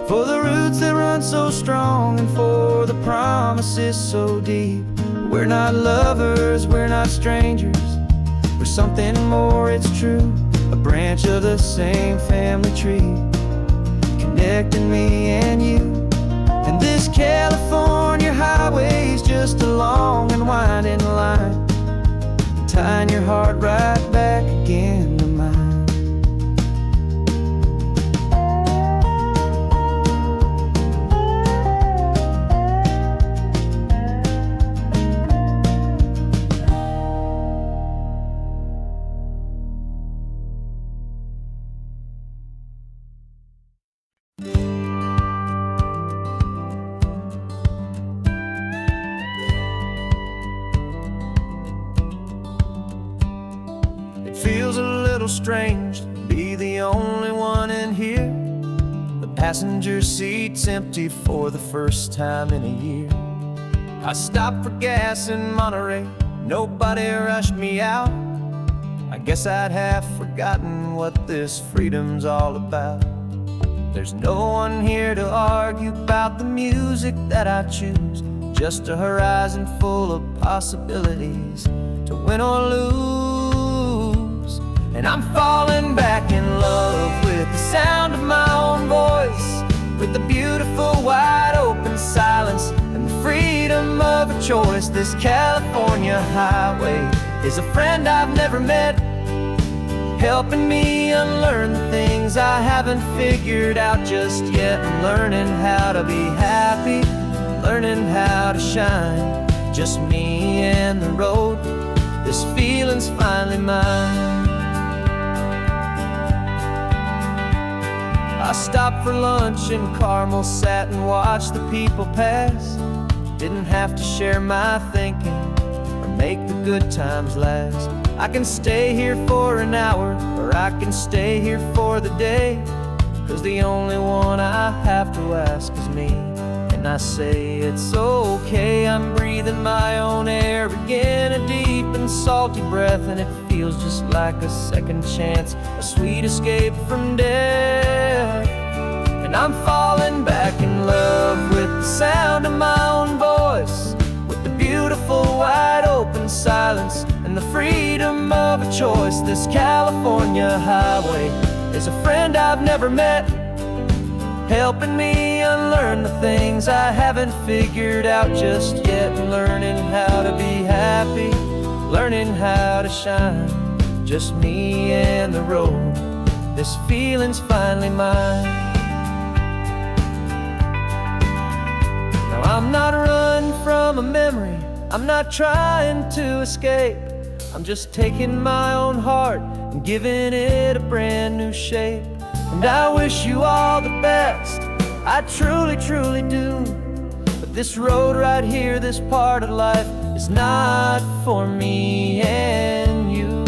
for the roots that run so strong and for the promises so deep. We're not lovers, we're not strangers, we're something more, it's true, a branch of the same family tree, connecting me and you. And this California highway's just a long and winding line, tying your heart right back again to mine. It feels a little strange to be the only one in here. The passenger seat's empty for the first time in a year. I stopped for gas in Monterey, nobody rushed me out. I guess I'd half forgotten what this freedom's all about. There's no one here to argue about the music that I choose, just a horizon full of possibilities to win or lose. And I'm falling back in love with the sound of my own voice, with the beautiful wide open silence and the freedom of a choice. This California highway is a friend I've never met, helping me unlearn the things I haven't figured out just yet. I'm learning how to be happy, learning how to shine, just me and the road. This feeling's finally mine. I stopped for lunch in Carmel, sat and watched the people pass. Didn't have to share my thinking or make the good times last. I can stay here for an hour, or I can stay here for the day, 'cause the only one I have to ask is me. And I say it's okay, I'm breathing my own air again, a deep and salty breath, and it feels just like a second chance, a sweet escape from death. And I'm falling back in love with the sound of my own voice, with the beautiful wide open silence and the freedom of a choice. This California highway is a friend I've never met, helping me unlearn the things I haven't figured out just yet. Learning how to be happy, learning how to shine, just me and the road. This feeling's finally mine. Now I'm not running from a memory, I'm not trying to escape. I'm just taking my own heart and giving it a brand new shape. And I wish you all the best, I truly, truly do. But this road right here, this part of life, is not for me and you.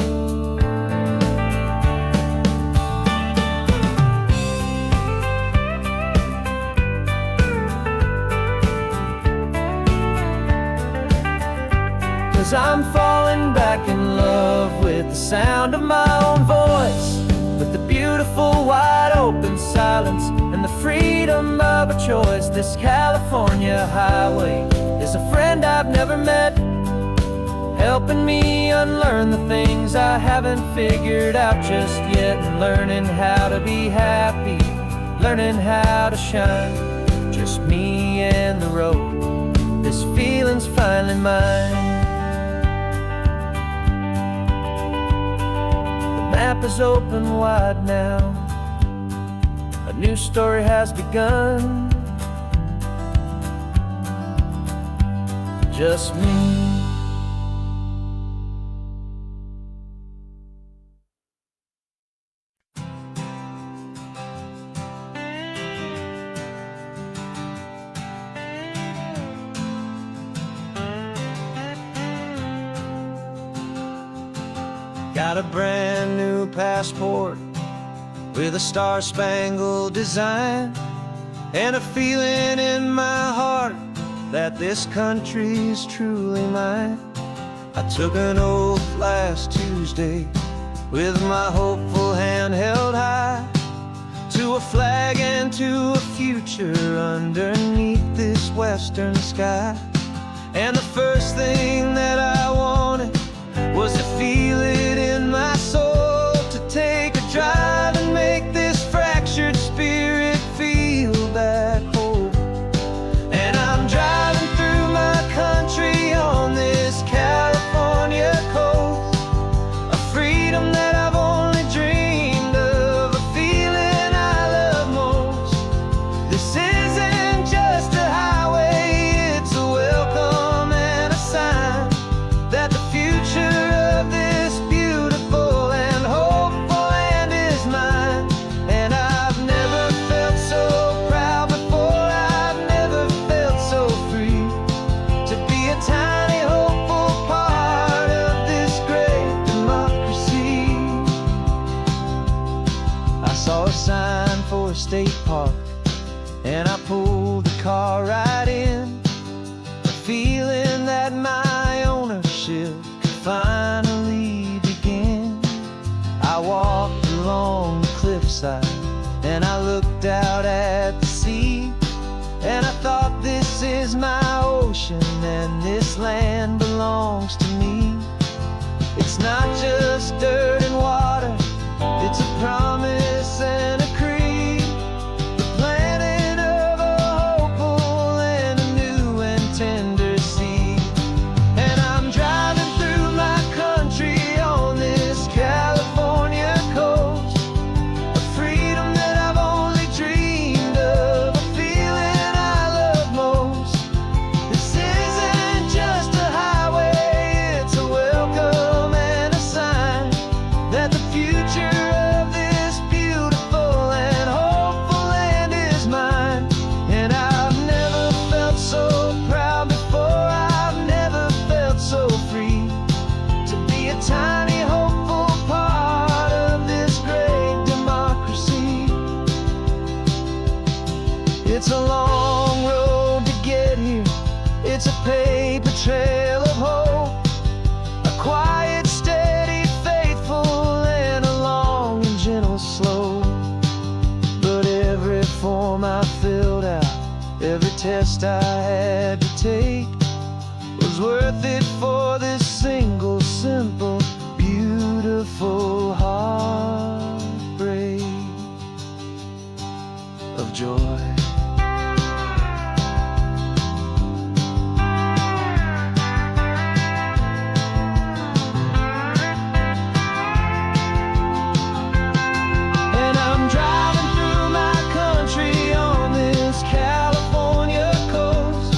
'Cause I'm falling back in love with the sound of my own voice, with the beautiful wide open silence and the freedom of a choice. This California highway is a friend I've never met, helping me unlearn the things I haven't figured out just yet. And learning how to be happy, learning how to shine, just me and the road. This feeling's finally mine. The map is open wide now, a new story has begun. Just me. Got a brand new passport with a star-spangled design, and a feeling in my heart that this country's truly mine. I took an oath last Tuesday with my hopeful hand held high, to a flag and to a future underneath this western sky. And the first thing that I wanted was to feel it in my soul, to take a drive and make this fractured spirit feel back home. State Park, and I pulled the car right in, feeling that my ownership could finally begin. I walked along the cliffside and I looked out at the sea, and I thought, this is my ocean and this land belongs to me. It's not just dirt and water, it's a promise and a creed, the planting of a hopeful and a new and tender seed. And I'm driving through my country on this California coast, a freedom that I've only dreamed of, a feeling I love most. This isn't just a highway, it's a welcome and a sign that the future of this beautiful and hopeful land is mine. And I've never felt so proud before, I've never felt so free to be a tiny hopeful part of this great democracy. It's a long road to get here, it's a paper trail of hope, a quiet, steady, faithful, and a long and gentle slope. But every form I filled out, every test I had to take, was worth it for this single, simple, beautiful heartbreak of joy. And I'm driving through my country on this California coast,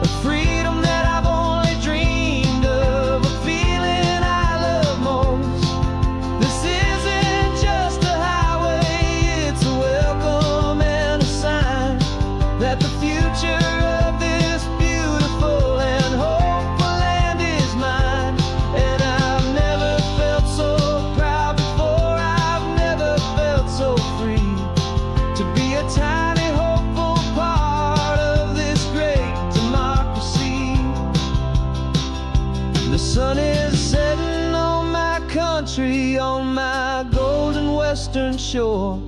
a freedom that I've only dreamed of, a feeling I love most. This isn't just a highway, it's a welcome and a sign that the future of this beautiful and hopeful land is mine. And I've never felt so proud before, I've never felt so free to be a tiny hopeful part of this great democracy. The sun is setting on my country, on my golden western shore.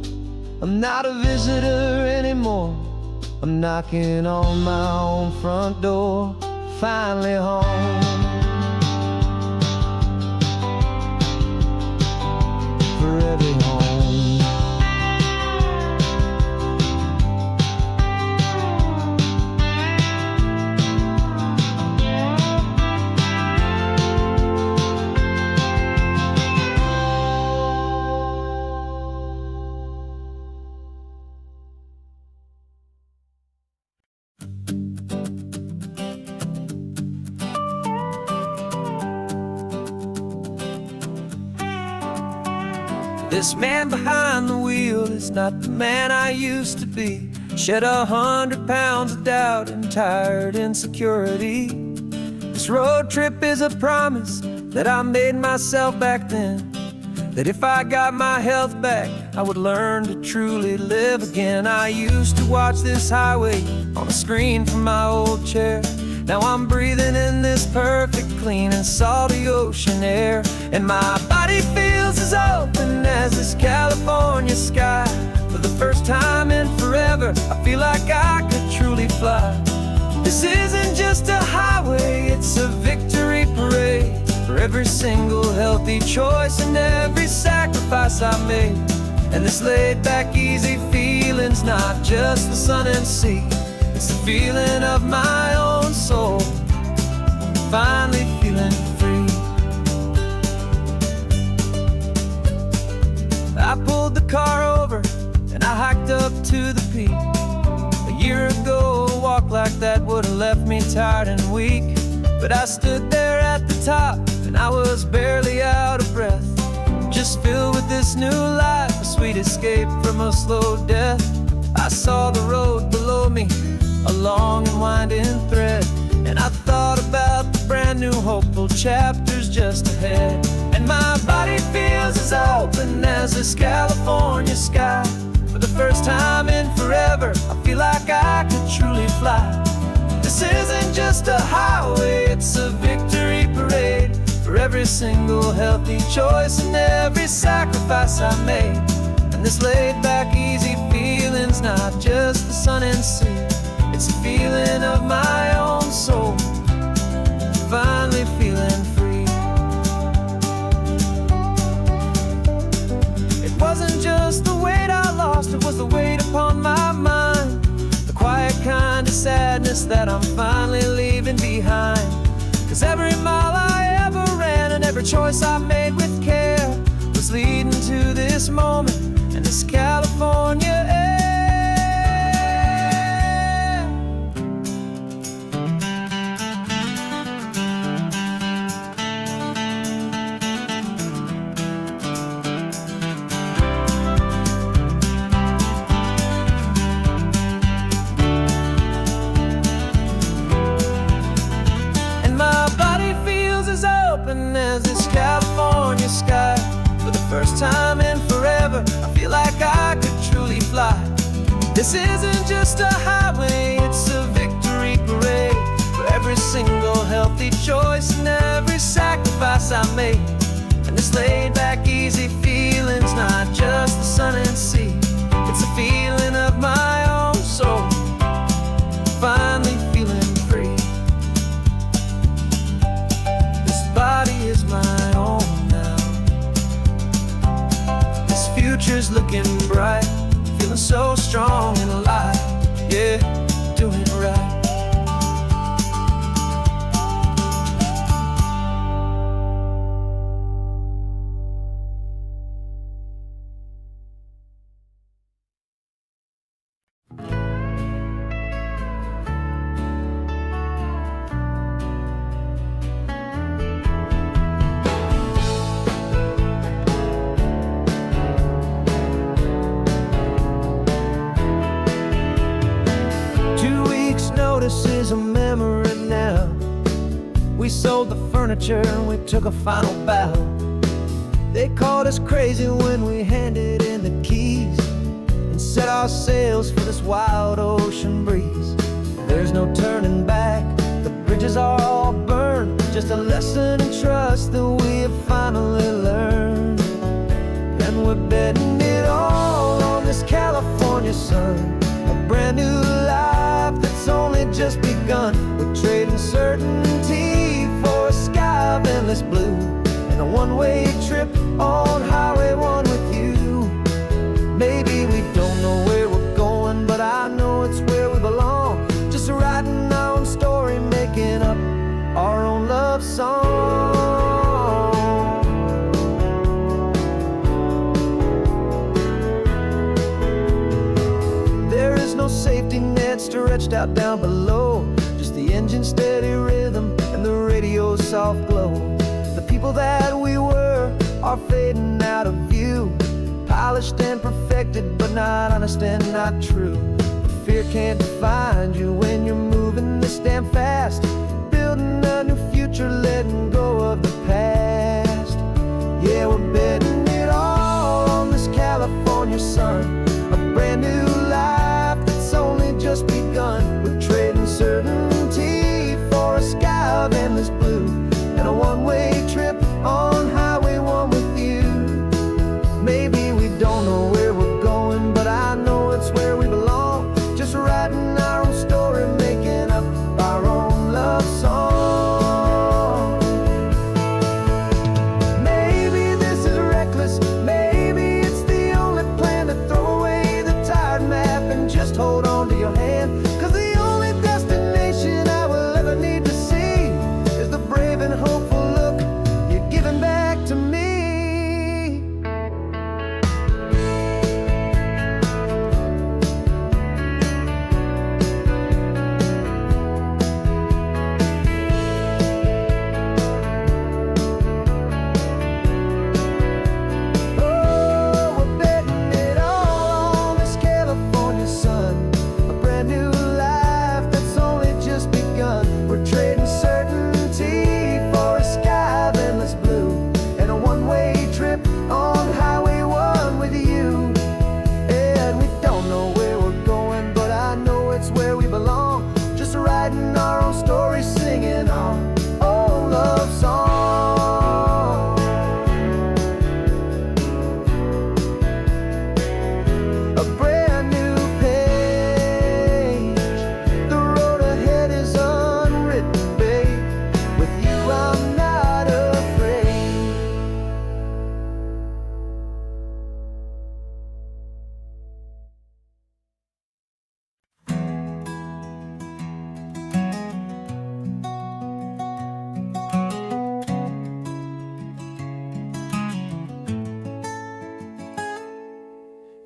I'm not a visitor anymore, I'm knocking on my own front door, finally home. Forever home. This man behind the wheel is not the man I used to be. Shed 100 pounds of doubt and tired insecurity. This road trip is a promise that I made myself back then, that if I got my health back, I would learn to truly live again. I used to watch this highway on a screen from my old chair. Now I'm breathing in this perfect, clean and salty ocean air, and my body feels as open as this California sky. For the first time in forever, I feel like I could truly fly. This isn't just a highway, it's a victory parade for every single healthy choice and every sacrifice I made. And this laid back, easy feeling's not just the sun and sea, it's the feeling of my own soul, finally feeling free. I pulled the car over and I hiked up to the peak. A year ago, a walk like that would have left me tired and weak. But I stood there at the top and I was barely out of breath, just filled with this new life, a sweet escape from a slow death. I saw the road below me, a long and winding thread, and I thought about the brand new hopeful chapters just ahead. And my body feels as open as this California sky. For the first time in forever, I feel like I could truly fly. This isn't just a highway, it's a victory parade for every single healthy choice and every sacrifice I made. And this laid back, easy feeling's not just the sun and sea, it's a feeling of my own soul, finally feeling free. It wasn't just the weight I lost, it was the weight upon my mind, the quiet kind of sadness that I'm finally leaving behind. 'Cause every mile I ever ran and every choice I made with care was leading to this moment and this California air. As this California sky, for the first time in forever, I feel like I could truly fly. This isn't just a highway, it's a victory parade for every single healthy choice and every sacrifice I made. And this laid back, easy feeling's not just the sun and sea, it's a feeling of my own soul, finally feeling free. Body is my own now. This future's looking bright, feeling so strong and alive. Yeah, doing it right. This is a memory now. We sold the furniture and we took a final bow. They called us crazy when we handed in the keys and set our sails for this wild ocean breeze. There's no turning back, the bridges are all burned, just a lesson in trust that we have finally learned. And we're betting it all on this California sun, a brand new life that's only just begun. We're trading certainty for a sky of endless blue and a one-way trip on Highway 1 with you. Maybe we don't know where we're going, but I know it's where we belong, just writing our own story, making up our own love song. There is no safety net stretched out down below, just the engine's steady rhythm and the radio's soft glow. The people that we were are fading out of view, polished and perfected, but not honest and not true. Fear can't define you when you're moving this damn fast, building a new future, letting go of the past. Yeah, we're betting it all on this California sun, a brand new life that's only just begun. We're trading certainty for a sky of endless blue and a one-way trip on Highway 1 with you. Maybe we don't know where we're going, but I know it's where we belong, just writing our own story, making up our own love song.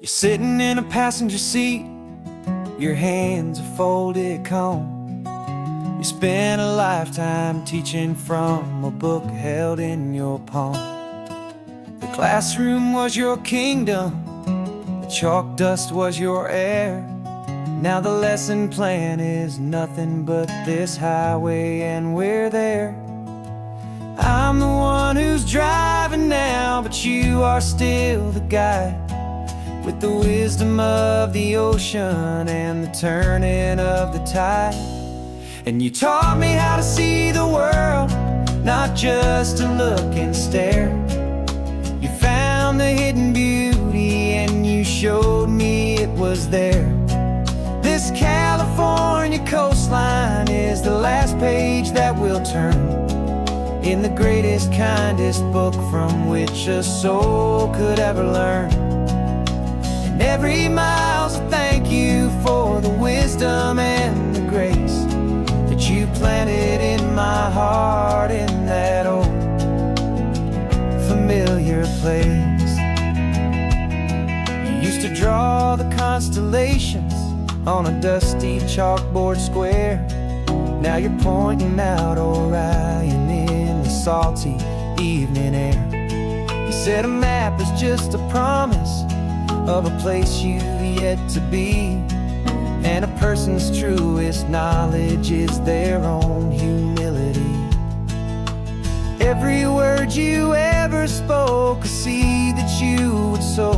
You're sitting in a passenger seat, your hands are folded calm. You spent a lifetime teaching from a book held in your palm. The classroom was your kingdom, the chalk dust was your air. Now the lesson plan is nothing but this highway and we're there. I'm the one who's driving now, but you are still the guide, with the wisdom of the ocean and the turning of the tide. And you taught me how to see the world, not just to look and stare. You found the hidden beauty and you showed me it was there. This California coastline is the last page that we'll turn in the greatest, kindest book from which a soul could ever learn. And every mile's a thank you for the wisdom and the grace that you planted in my heart in that old familiar place. You used to draw the constellations on a dusty chalkboard square. Now you're pointing out Orion in the salty evening air. You said a map is just a promise of a place you've yet to be, and a person's truest knowledge is their own humility. Every word you ever spoke, a seed that you would sow,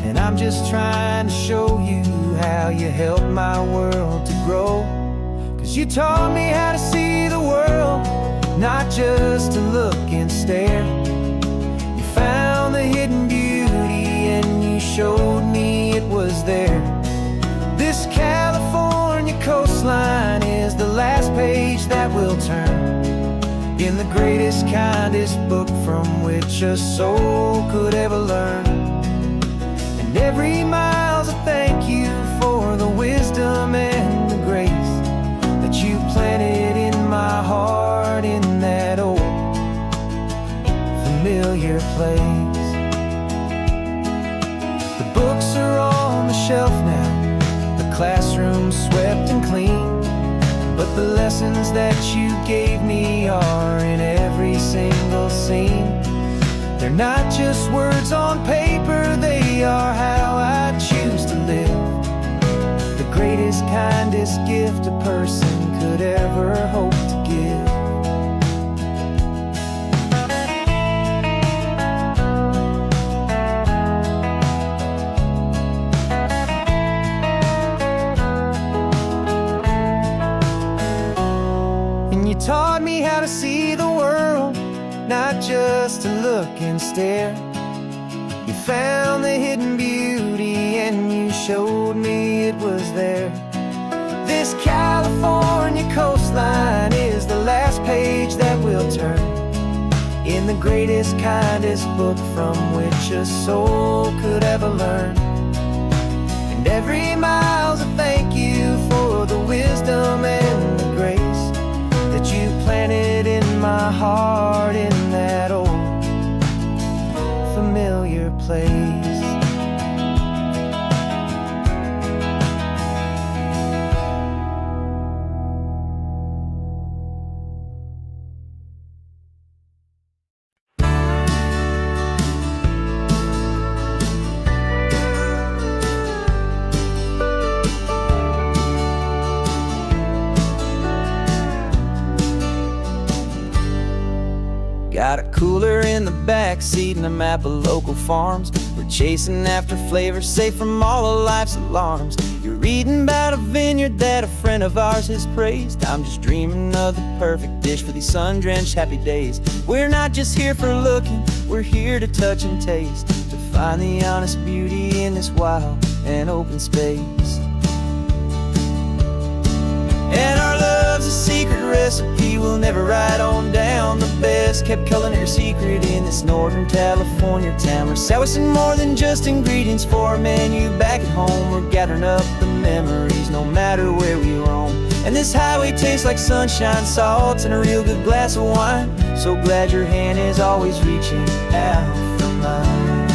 and I'm just trying to show you how you helped my world to grow. 'Cause you taught me how to see the world, not just to look and stare. You found the hidden beauty and you showed me it was there. This California coastline is the last page that we'll turn in the greatest, kindest book from which a soul could ever learn. And every mile's a thank you for the wisdom and the grace that you planted in my heart in that old familiar place. The books are on the shelf now, the classroom swept and clean, but the lessons that you gave me are in every single scene. They're not just words on paper, they are how I choose to live. The greatest, kindest gift a person could ever hope to give. And you taught me how to see the world, not just to look and stare. You found the hidden beauty and you showed me it was there. This California coastline is the last page that we'll turn in the greatest, kindest book from which a soul could ever learn. And every mile's a thank you for the wisdom and the grace that you planted in my heart in that old familiar place. Got a cooler in the back seat and a map of local farms. We're chasing after flavors safe from all of life's alarms. You're reading about a vineyard that a friend of ours has praised. I'm just dreaming of the perfect dish for these sun-drenched happy days. We're not just here for looking, we're here to touch and taste, to find the honest beauty in this wild and open space. And our love's a secret recipe we'll never write on down. The best kept culinary secret in this Northern California town. We're selling more than just ingredients for a menu back at home. We're gathering up the memories no matter where we roam. And this highway tastes like sunshine, salt, and a real good glass of wine. So glad your hand is always reaching out for mine.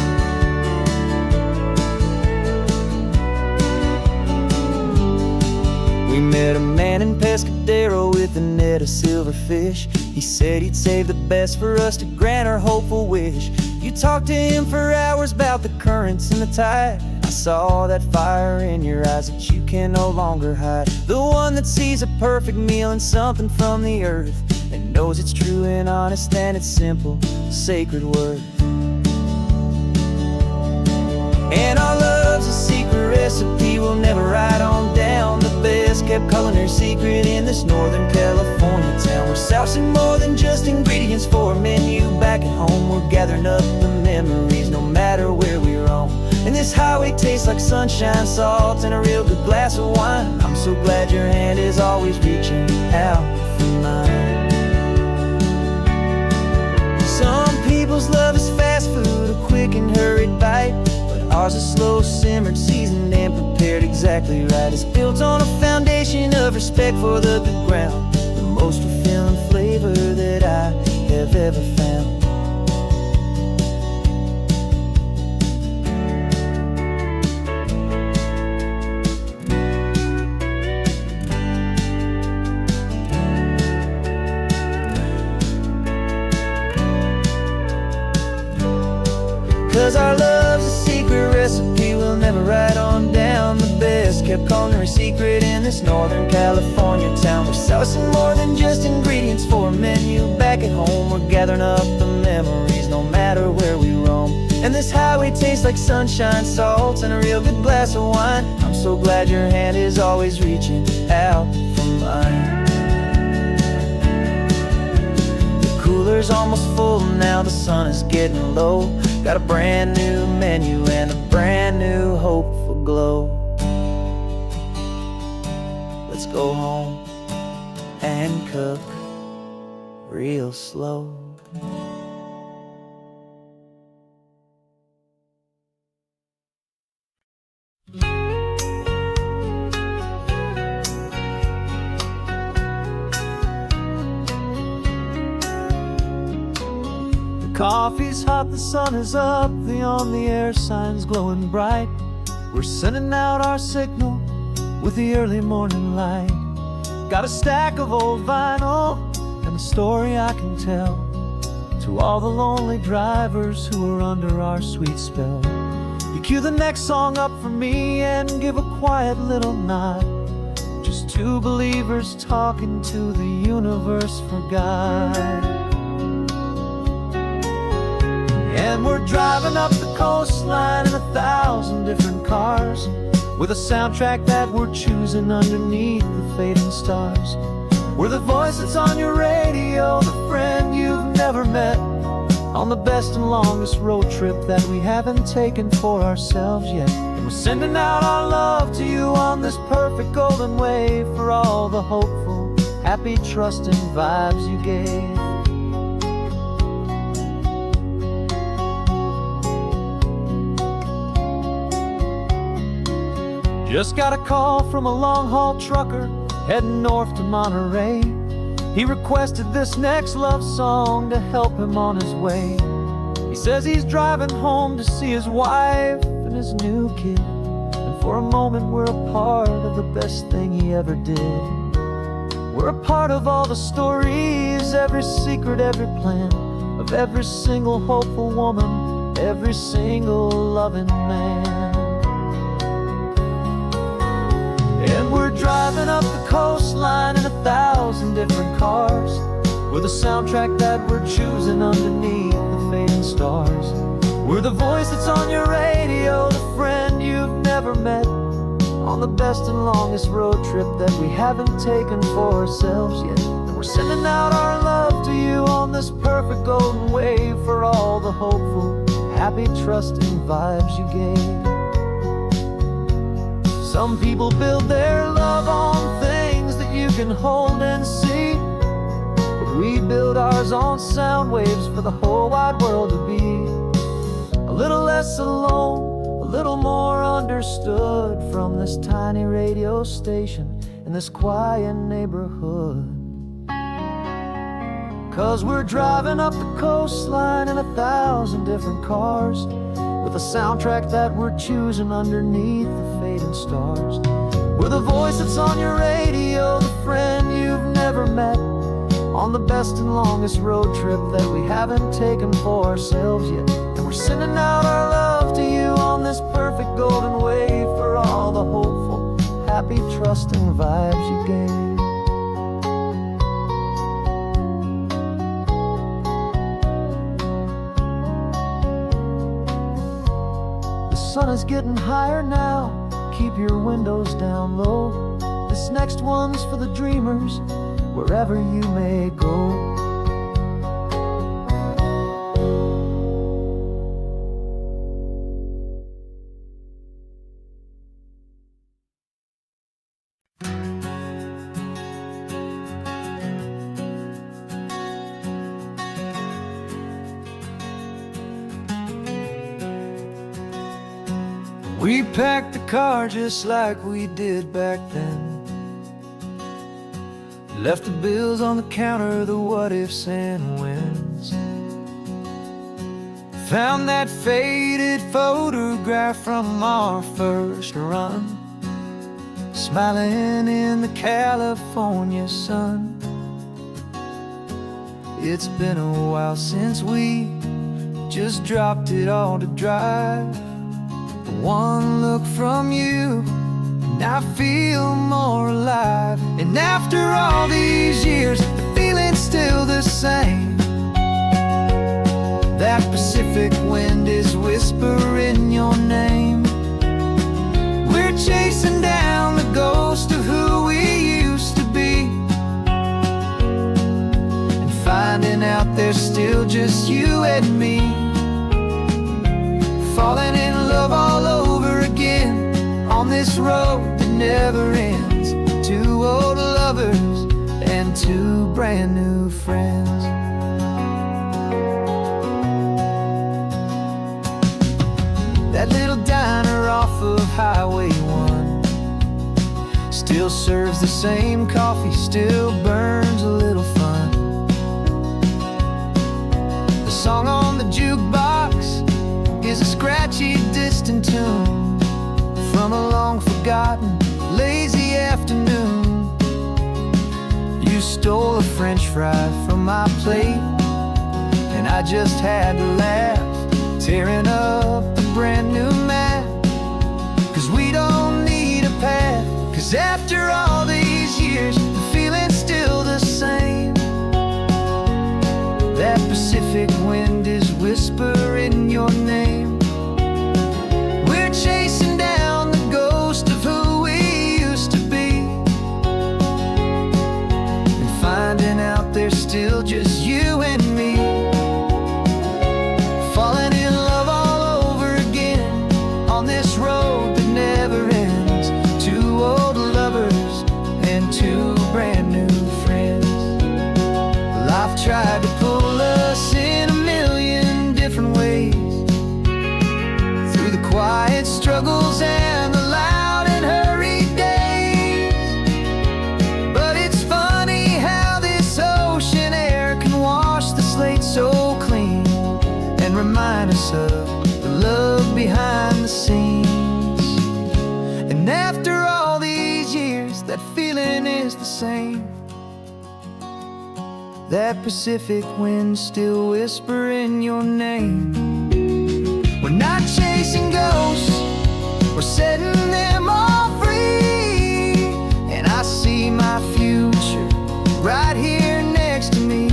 We met a man in Pescadero with a net of silverfish. He said he'd save the best for us to grant our hopeful wish. You talked to him for hours about the currents and the tide. I saw that fire in your eyes that you can no longer hide. The one that sees a perfect meal in something from the earth, and knows it's true and honest and it's simple, sacred word. And our love's a secret recipe we'll never write on down. The best kept culinary secret in this Northern California town. We're sourcing more than just ingredients for a menu back at home. We're gathering up the memories no matter where we roam. And this highway tastes like sunshine, salt, and a real good glass of wine. I'm so glad your hand is always reaching out for mine. Some people's love is fast food, a quick and hurried bite, but ours is slow simmered, seasoned, and prepared exactly right. It's built on a foundation of respect for the good ground, the most fulfilling flavor that I have ever found. 'Cause our love's a secret recipe we'll never write on down. The best kept culinary secret in this Northern California town. We're sourcing more than just ingredients for a menu back at home. We're gathering up the memories no matter where we roam. And this highway tastes like sunshine, salt, and a real good glass of wine. I'm so glad your hand is always reaching out for mine. The cooler's almost full now, the sun is getting low. Got a brand new menu and a brand new hopeful glow. Let's go home and cook real slow. Coffee's hot, the sun is up, the on-the-air sign's glowing bright. We're sending out our signal with the early morning light. Got a stack of old vinyl and a story I can tell to all the lonely drivers who are under our sweet spell. You cue the next song up for me and give a quiet little nod. Just two believers talking to the universe for God. And we're driving up the coastline in 1,000 different cars, with a soundtrack that we're choosing underneath the fading stars. We're the voice that's on your radio, the friend you've never met, on the best and longest road trip that we haven't taken for ourselves yet. And we're sending out our love to you on this perfect golden wave, for all the hopeful, happy, trusting vibes you gave. Just got a call from a long-haul trucker heading north to Monterey. He requested this next love song to help him on his way. He says he's driving home to see his wife and his new kid, and for a moment we're a part of the best thing he ever did. We're a part of all the stories, every secret, every plan, of every single hopeful woman, every single loving man. And we're driving up the coastline in 1,000 different cars, with a soundtrack that we're choosing underneath the fading stars. We're the voice that's on your radio, the friend you've never met, on the best and longest road trip that we haven't taken for ourselves yet. And we're sending out our love to you on this perfect golden wave, for all the hopeful, happy, trusting vibes you gave. Some people build their love on things that you can hold and see, but we build ours on sound waves for the whole wide world to be a little less alone, a little more understood, from this tiny radio station in this quiet neighborhood. 'Cause we're driving up the coastline in 1,000 different cars, with a soundtrack that we're choosing underneath the fading stars. We're the voice that's on your radio, the friend you've never met, on the best and longest road trip that we haven't taken for ourselves yet. And we're sending out our love to you on this perfect golden wave, for all the hopeful, happy, trusting vibes you gave. The sun is getting higher now, keep your windows down low. This next one's for the dreamers, wherever you may go. We packed the car just like we did back then, left the bills on the counter, the what ifs and whens. Found that faded photograph from our first run, smiling in the California sun. It's been a while since we just dropped it all to drive. One look from you and I feel more alive. And after all these years, the feeling's still the same. That Pacific wind is whispering your name. We're chasing down the ghost of who we used to be, and finding out there's still just you and me. Falling in love all over again on this road that never ends. Two old lovers and two brand new friends. That little diner off of Highway 1 still serves the same coffee, still burns a little fun. The song on the jukebox is a scratchy, distant tune from a long-forgotten, lazy afternoon. You stole a French fry from my plate, and I just had to laugh, tearing up the brand new map. 'Cause we don't need a path, 'cause after all these years, the feeling's still the same. That Pacific wind is whispering your name. We're chasing down the ghost of who we used to be, and finding out there's still just you and me. Falling in love all over again on this road that never ends. Two old lovers and two brand new friends. Life tried to pull us in a million different ways, through the quiet struggles and the loud and hurried days. But it's funny how this ocean air can wash the slate so clean, and remind us of the love behind the scenes. And after all these years, that feeling is the same. That Pacific wind still whispering your name. We're not chasing ghosts, we're setting them all free. And I see my future right here next to me.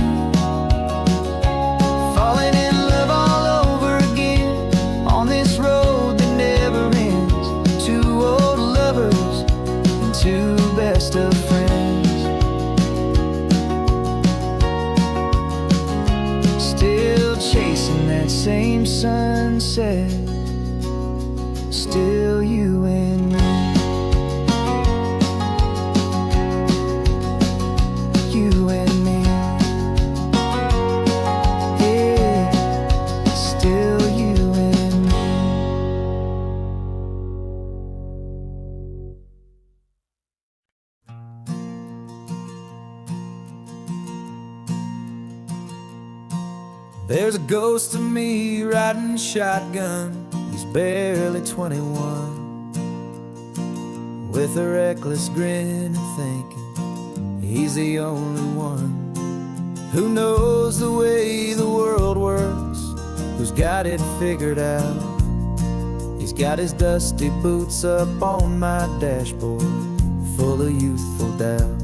Falling in love all over again on this road that never ends. Two old lovers and two best of friends. Still chasing that same sunset, still you and me. You and me. Yeah, still you and me. There's a ghost of me riding shotgun. He's barely 21. with a reckless grin and thinking he's the only one who knows the way the world works, who's got it figured out. He's got his dusty boots up on my dashboard, full of youthful doubt.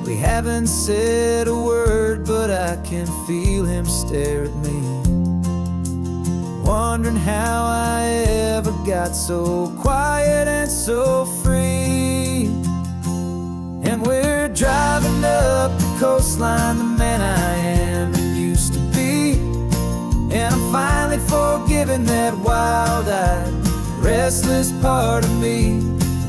We haven't said a word, but I can feel him stare at me, wondering how I ever got so quiet and so free. And we're driving up the coastline, the man I am and used to be. And I'm finally forgiving that wild-eyed, restless part of me.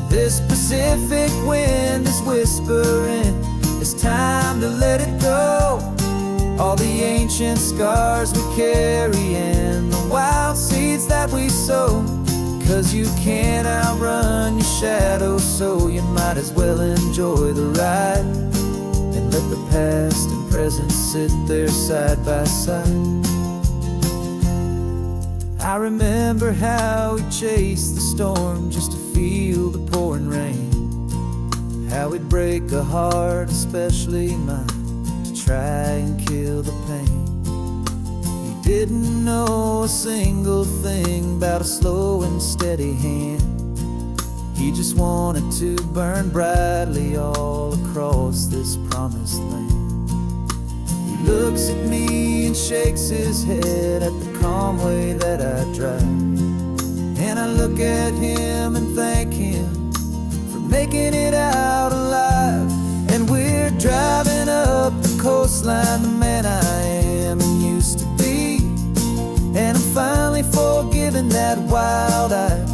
This Pacific wind is whispering, it's time to let it go. All the ancient scars we carry and the wild seeds that we sow. 'Cause you can't outrun your shadow, so you might as well enjoy the ride and let the past and present sit there side by side. I remember how we chased the storm just to feel the pouring rain, how we'd break a heart, especially mine, to try and kill the pain. He didn't know a single thing about a slow and steady hand. He just wanted to burn brightly all across this promised land. He looks at me and shakes his head at the calm way that I drive, and I look at him and thank him for making it out alive. And we're driving up the coastline, the man I am and used to be. And I'm finally forgiving that wild-eyed,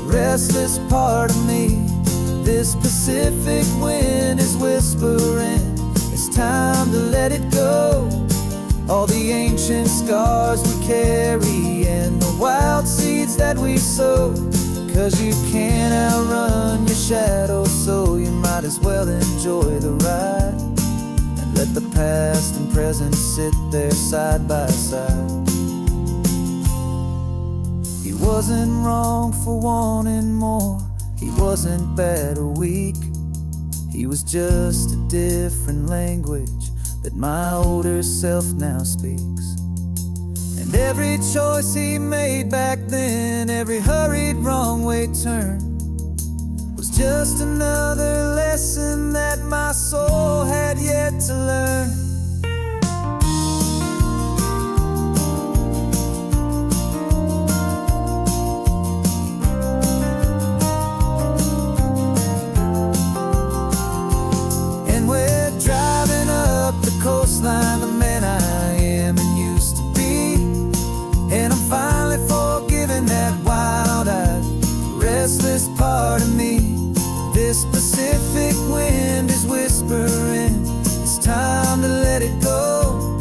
restless part of me. This Pacific wind is whispering, it's time to let it go. All the ancient scars we carry and the wild seeds that we sow. 'Cause you can't outrun your shadow, so you might as well enjoy the ride and let the past and present sit there side by side. He wasn't wrong for wanting more, he wasn't bad or weak. He was just a different language that my older self now speaks. And every choice he made back then, every hurried wrong way turn, was just another lesson that my soul had yet to learn. Coastline, the man I am and used to be. And I'm finally forgiving that wild-eyed, restless part of me. This Pacific wind is whispering, it's time to let it go.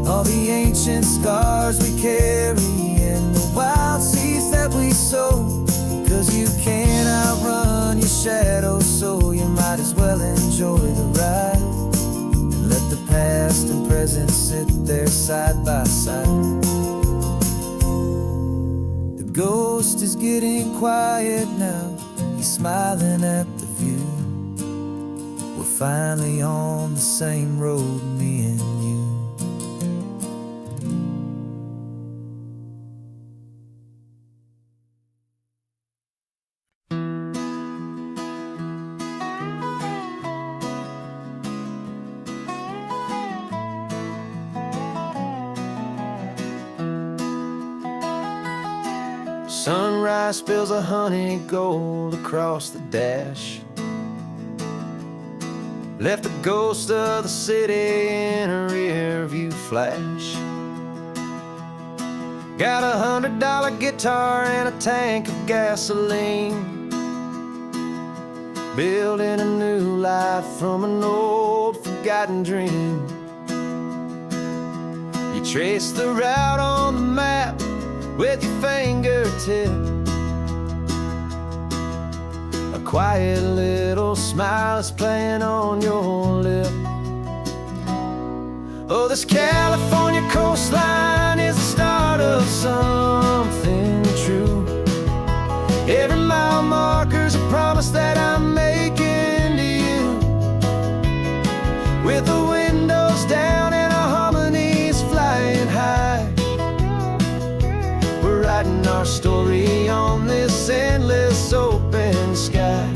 All the ancient scars we carry and the wild seeds that we sow. 'Cause you can't outrun your shadow, so you might as well enjoy the ride. Let the past and present sit there side by side. The ghost is getting quiet now, he's smiling at the view. We're finally on the same road, me and you. Sunrise spills a honey gold across the dash, left the ghost of the city in a rear view flash. Got a $100 guitar and a tank of gasoline, building a new life from an old forgotten dream. You trace the route on the map with your fingertip, a quiet little smile is playing on your lip. Oh, this California coastline is the start of something true. Every mile marker's a promise that writing our story on this endless open sky.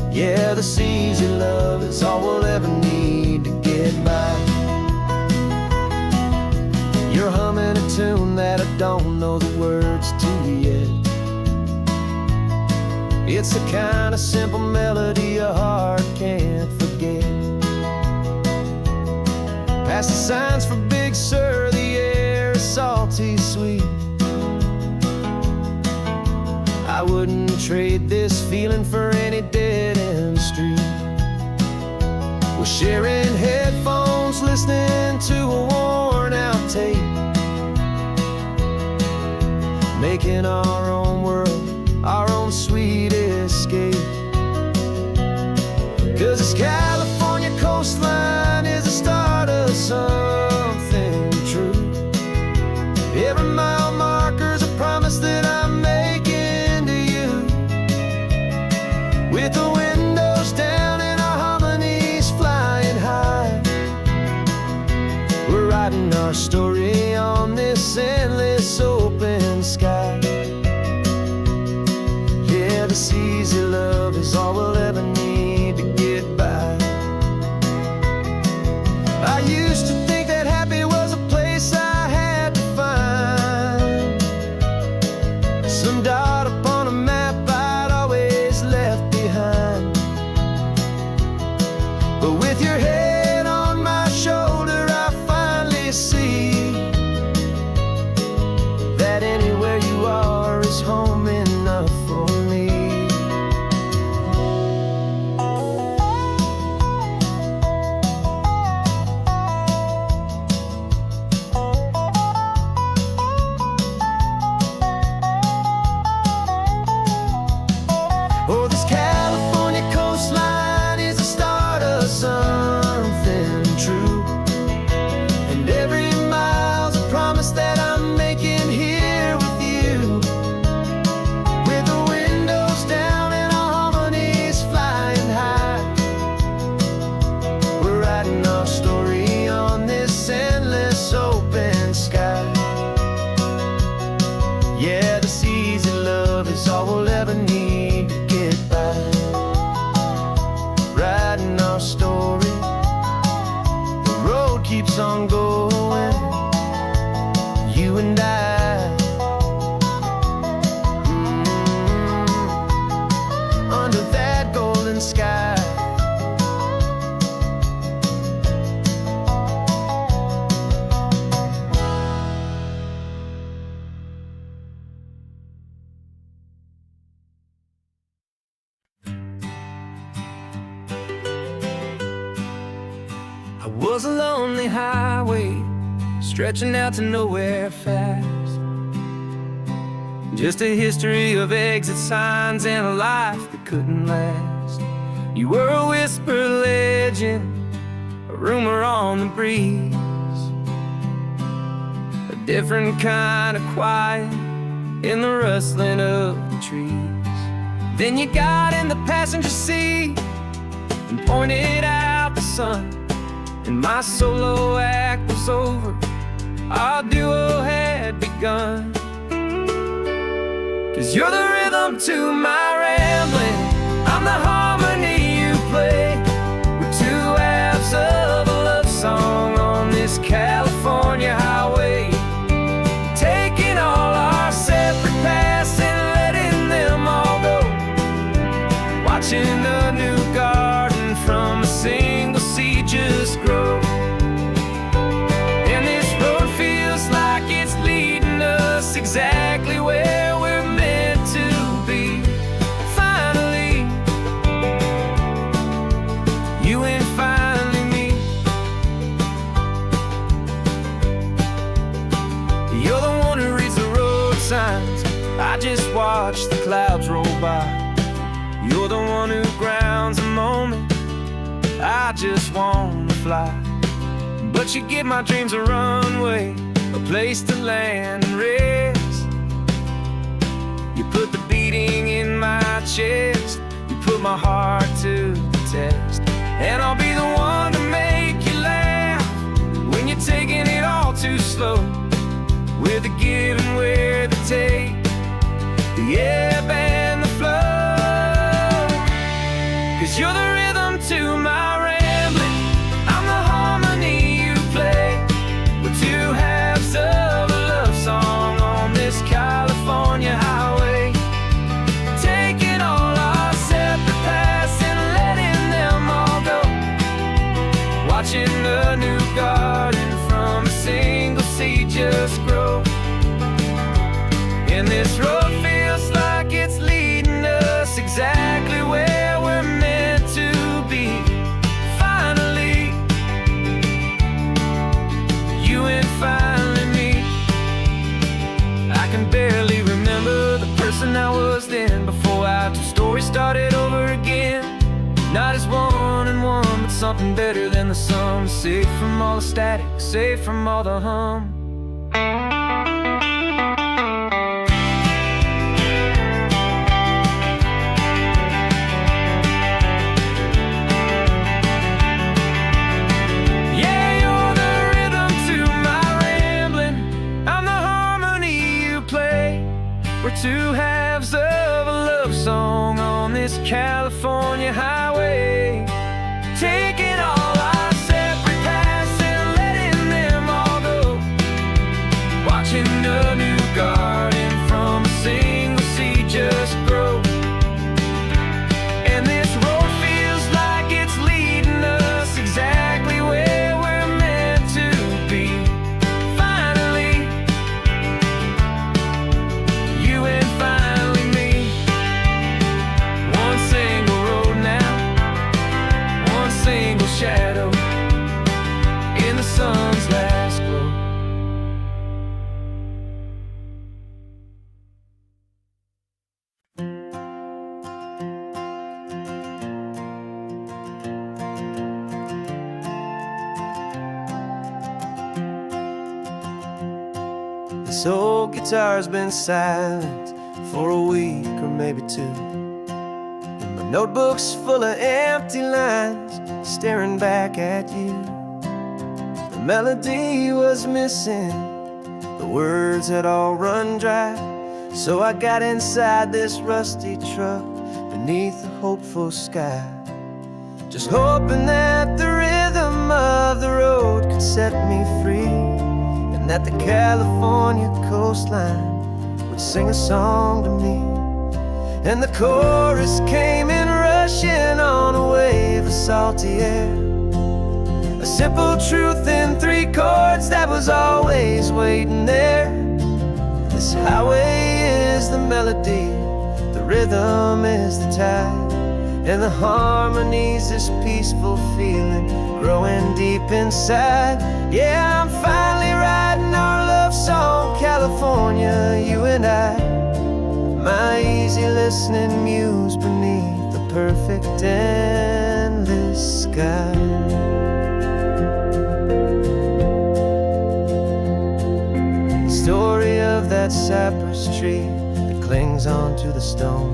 Yeah, this easy love is all we'll ever need to get by. You're humming a tune that I don't know the words to yet. It's the kind of simple melody a heart can't forget. Past the signs for Big Sur, the air is salty sweet. I wouldn't trade this feeling for any dead-end street. We're sharing headphones, listening to a worn-out tape, making our own world, our own sweet escape. 'Cause this California coastline is the start of something true. Every mile marker's a promise that I'm making to you. With the windows down and our harmonies flying high, we're writing our story on this endless open sky. Yeah, this easy love is all we'll ever need to get by. I used to think that happy was a place I had to find, some dot upon a map I'd always left behind. But with your head on my shoulder, I finally see that anywhere you are is home enough for me. Oh, this California coastline is the start of something true. And every mile's a promise that I'm making here with you. With the windows down and our harmonies flying high, we're writing our story on this endless open sky. Yeah, this easy love is all we'll ever need to get by. Writing our story, the road keeps on going, you and I. Under that golden sky. I was a lonely highway stretching out to nowhere fast. Just a history of exit signs and a life that couldn't last. You were a whisper legend, a rumor on the breeze, a different kind of quiet in the rustling of the trees. Then you got in the passenger seat and pointed out the sun, and my solo act was over, our duo had begun. 'Cause you're the rhythm to my rambling, I'm the harmony you play. We're two halves of a love song on this California highway, taking all our separate paths and letting them all go. Watching a new garden from a single seed just grow. And this road feels like it's leading us exactly where we're meant to be. Finally, you and finally me. You're the one who reads the road signs, I just watch the clouds roll by. You're the one who grounds a moment, I just wanna fly. But you give my dreams a runway, a place to land and rest. You put the beating in my chest, you put my heart to the test. And I'll be the one to make you laugh when you're taking it all too slow. with the give and where the take, the ebb and the flow. 'Cause you're the rhythm to my rambling, I'm the harmony you play. We're two halves of a love song on this California highway, taking all our separate paths and letting them all go, watching the new garden from a single seed just grow. And this road feels like it's leading us exactly where we're meant to be. Finally, you and finally me. I can barely remember the person I was then, before our two stories started over again. Not as one and one, but something better than the sum. Safe from all the static, safe from all the hum. Yeah, you're the rhythm to my rambling, I'm the harmony you play. We're two halves of a love song on this California highway, taking all our separate paths and letting them all go, watching a new garden from a single seed just grow. And this road feels like it's leading us exactly where we're meant to be. Finally, you and finally me. One single road now, one single shadow in the sun's last glow. This old guitar's been silent for a week or maybe two, and my notebook's full of empty lines staring back at you. The melody was missing, the words had all run dry, so I got inside this rusty truck beneath a hopeful sky, just hoping that the rhythm of the road could set me free, and that the California coastline would sing a song to me. And the chorus came in rushing on a wave of salty air, a simple truth in 3 chords that was always waiting there. This highway is the melody, the rhythm is the tide, and the harmony's this peaceful feeling growing deep inside. Yeah, I'm finally writing our love song, California, you and I, my easy listening muse beneath the perfect endless sky. Story of that cypress tree that clings onto the stone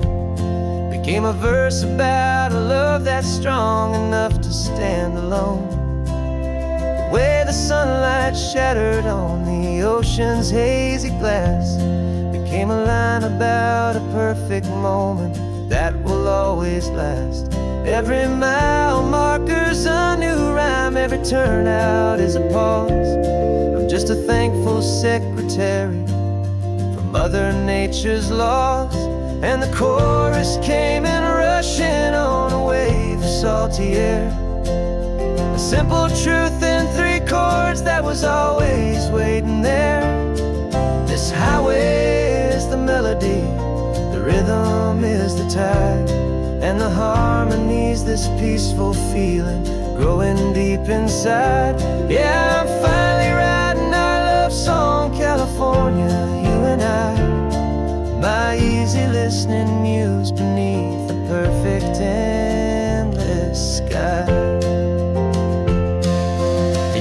became a verse about a love that's strong enough to stand alone. The way the sunlight shattered on the ocean's hazy glass became a line about a perfect moment that will always last. Every mile marker's a new rhyme, every turnout is a pause. I'm just a thankful secretary for Mother Nature's laws. And the chorus came in rushing on a wave of salty air, a simple truth in 3 chords that was always waiting there. This highway is the melody, the rhythm is the tide, and the harmony's this peaceful feeling growing deep inside. Yeah, I'm finally writing our love song, California, you and I, my easy listening muse beneath the perfect endless sky.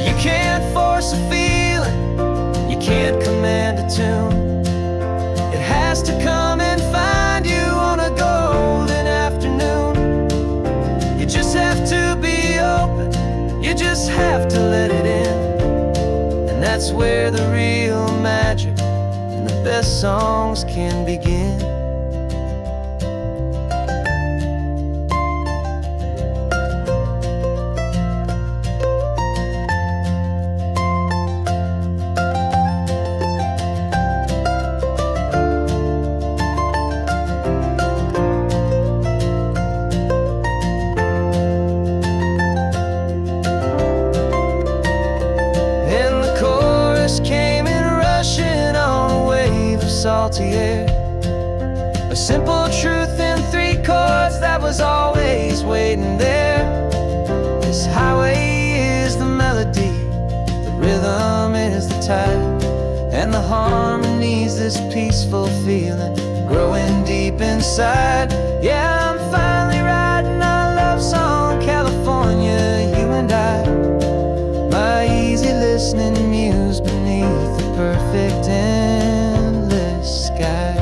You can't force a feeling, you can't command a tune. It has to come and find you on a golden afternoon. You just have to be open, you just have to let it in. And that's where the real magic and the best songs can begin. Salty air, a simple truth in 3 chords that was always waiting there. This highway is the melody, the rhythm is the tide, and the harmony's this peaceful feeling growing deep inside. Yeah, I'm finally writing our love song, California, you and I. My easy listening muse beneath the perfect sky.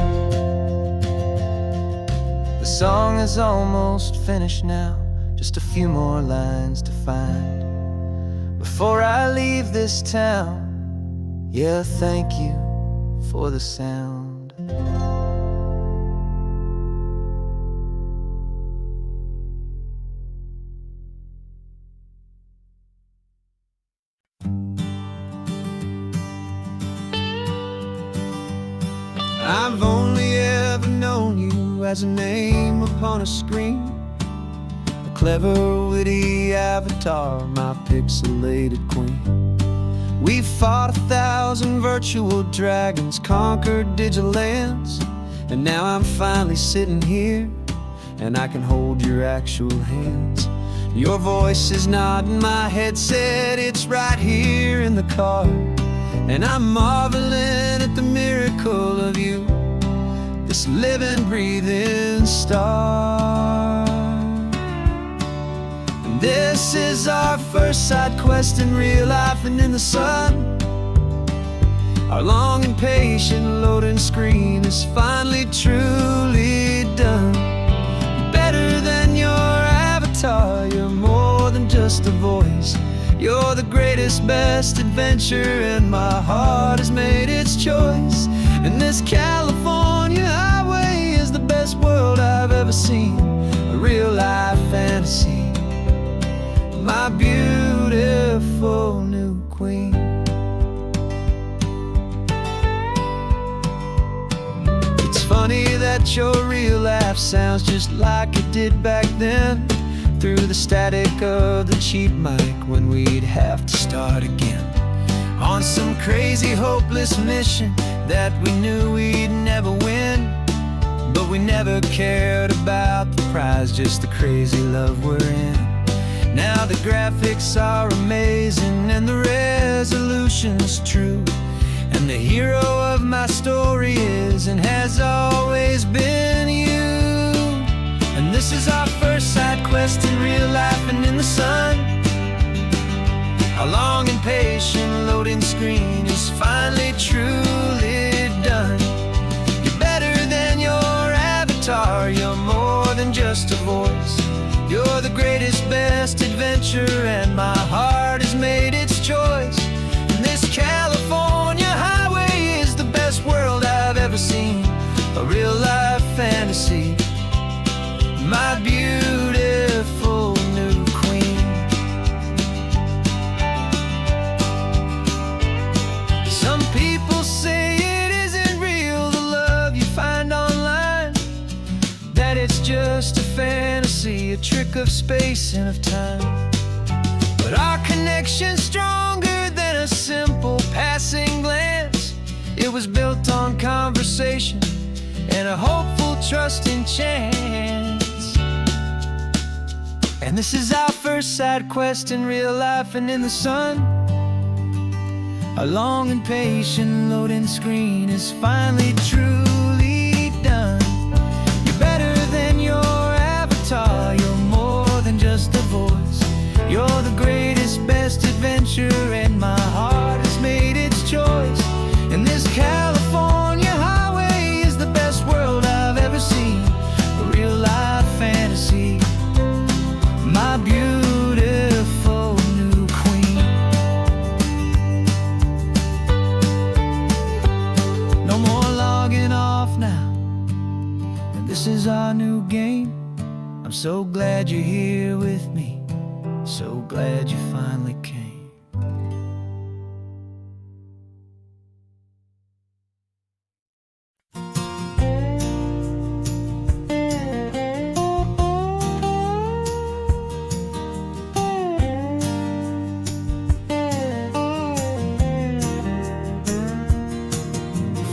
The song is almost finished now, just a few more lines to find before I leave this town. Yeah, thank you for the sound. I've only ever known you as a name upon a screen, a clever, witty avatar, my pixelated queen. We've fought 1,000 virtual dragons, conquered digital lands, and now I'm finally sitting here, and I can hold your actual hands. Your voice is not in my headset, it's right here in the car, and I'm marveling at the miracle of you, this living, breathing star. And this is our first side quest in real life and in the sun. Our long and patient loading screen is finally truly done. Better than your avatar, you're more than just a voice. You're the greatest, best adventure, and my heart has made its choice. And this California highway is the best world I've ever seen, a real-life fantasy, my beautiful new queen. It's funny that your real life sounds just like it did back then, through the static of the cheap mic when we'd have to start again on some crazy hopeless mission that we knew we'd never win. But we never cared about the prize, just the crazy love we're in. Now the graphics are amazing and the resolution's true, and the hero of my story is and has always been you. And this is our first side quest in real life and in the sun. Our long and patient loading screen is finally truly done. You're better than your avatar, you're more than just a voice. You're the greatest, best adventure, and my heart has made its choice. And this California highway is the best world I've ever seen, a real-life fantasy, my beautiful new queen. Some people say it isn't real, the love you find online, that it's just a fantasy, a trick of space and of time. But our connection's stronger than a simple passing glance. It was built on conversation and a hopeful, trusting chance. And this is our first side quest in real life and in the sun. Our long and patient loading screen is finally truly done. You're better than your avatar, you're more than just a voice. You're the greatest, best adventure, and my heart has made its choice. And this California highway is the best world I've ever seen, a real-life fantasy, my beautiful new queen. now, and this is our new game. I'm so glad you're here with me, so glad you finally came.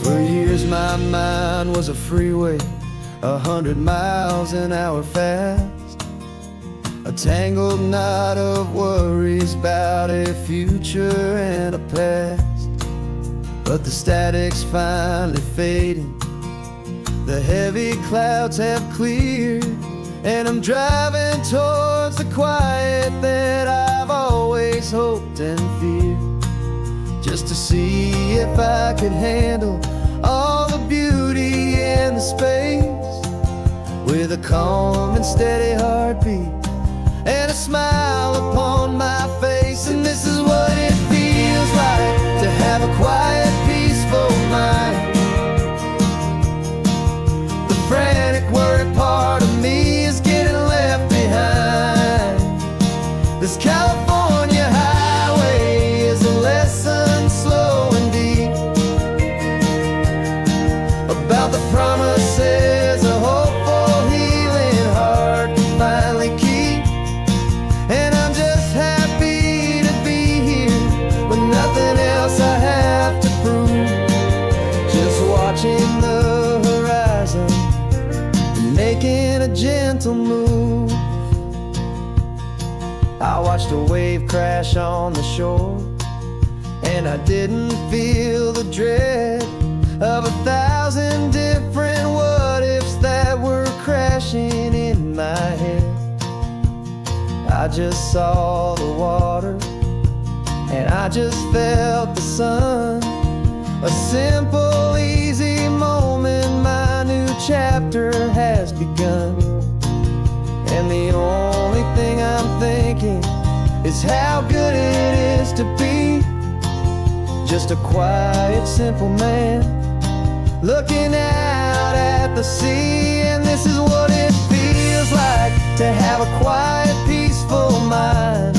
For years my mind was a freeway, 100 miles an hour fast, a tangled knot of worries about a future and a past. But the static's finally fading, the heavy clouds have cleared, and I'm driving towards the quiet that I've always hoped and feared, just to see if I could handle all the beauty and the space, with a calm and steady heartbeat and a smile upon my face. And this is what it feels like to have a quiet, peaceful mind. The frantic, worried part of me is getting left behind. This California highway is a lesson slow and deep about the promises a hopeful, healing heart can finally keep. And I'm just happy to be here with nothing else I have to prove, just watching the horizon and making a gentle move. I watched a wave crash on the shore, and I didn't feel the dread of 1,000 different what-ifs that were crashing in my head. I just saw the water, and I just felt the sun. A simple, easy moment, my new chapter has begun. And the only thing I'm thinking is how good it is to be just a quiet, simple man looking out at the sea. And this is what it feels like to have a quiet, peaceful mind.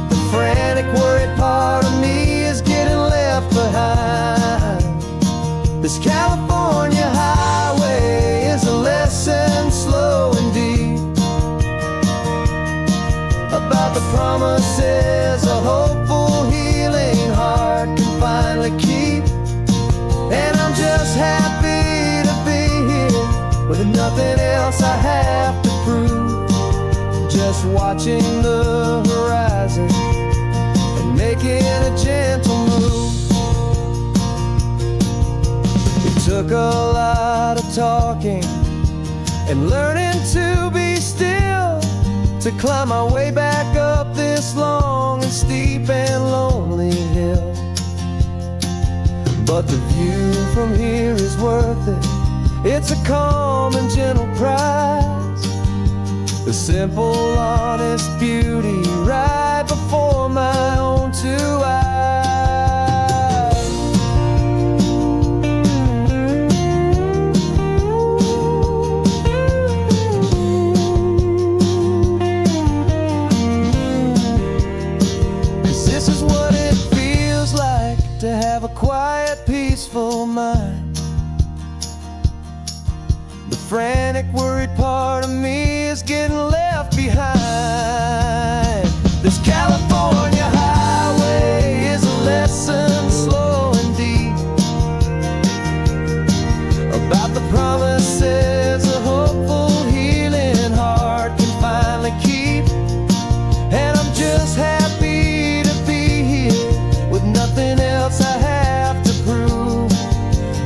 The frantic, worried part of me is getting left behind. This California highway is a lesson slow and deep about the promises a hopeful, healing heart can finally keep. And I'm just happy to be here with nothing else I have to prove, just watching the horizon and making a gentle move. It took a lot of talking and learning to be still to climb my way back up this long and steep and lonely hill. But the view from here is worth it. It's a calm and gentle prize, the simple, honest beauty right before my own two eyes. This is what it feels like to have a quiet, peaceful mind. The frantic, worried part of me is getting left behind. This California highway is a lesson slow and deep about the promises a hopeful, healing heart can finally keep. And I'm just happy to be here with nothing else I have to prove,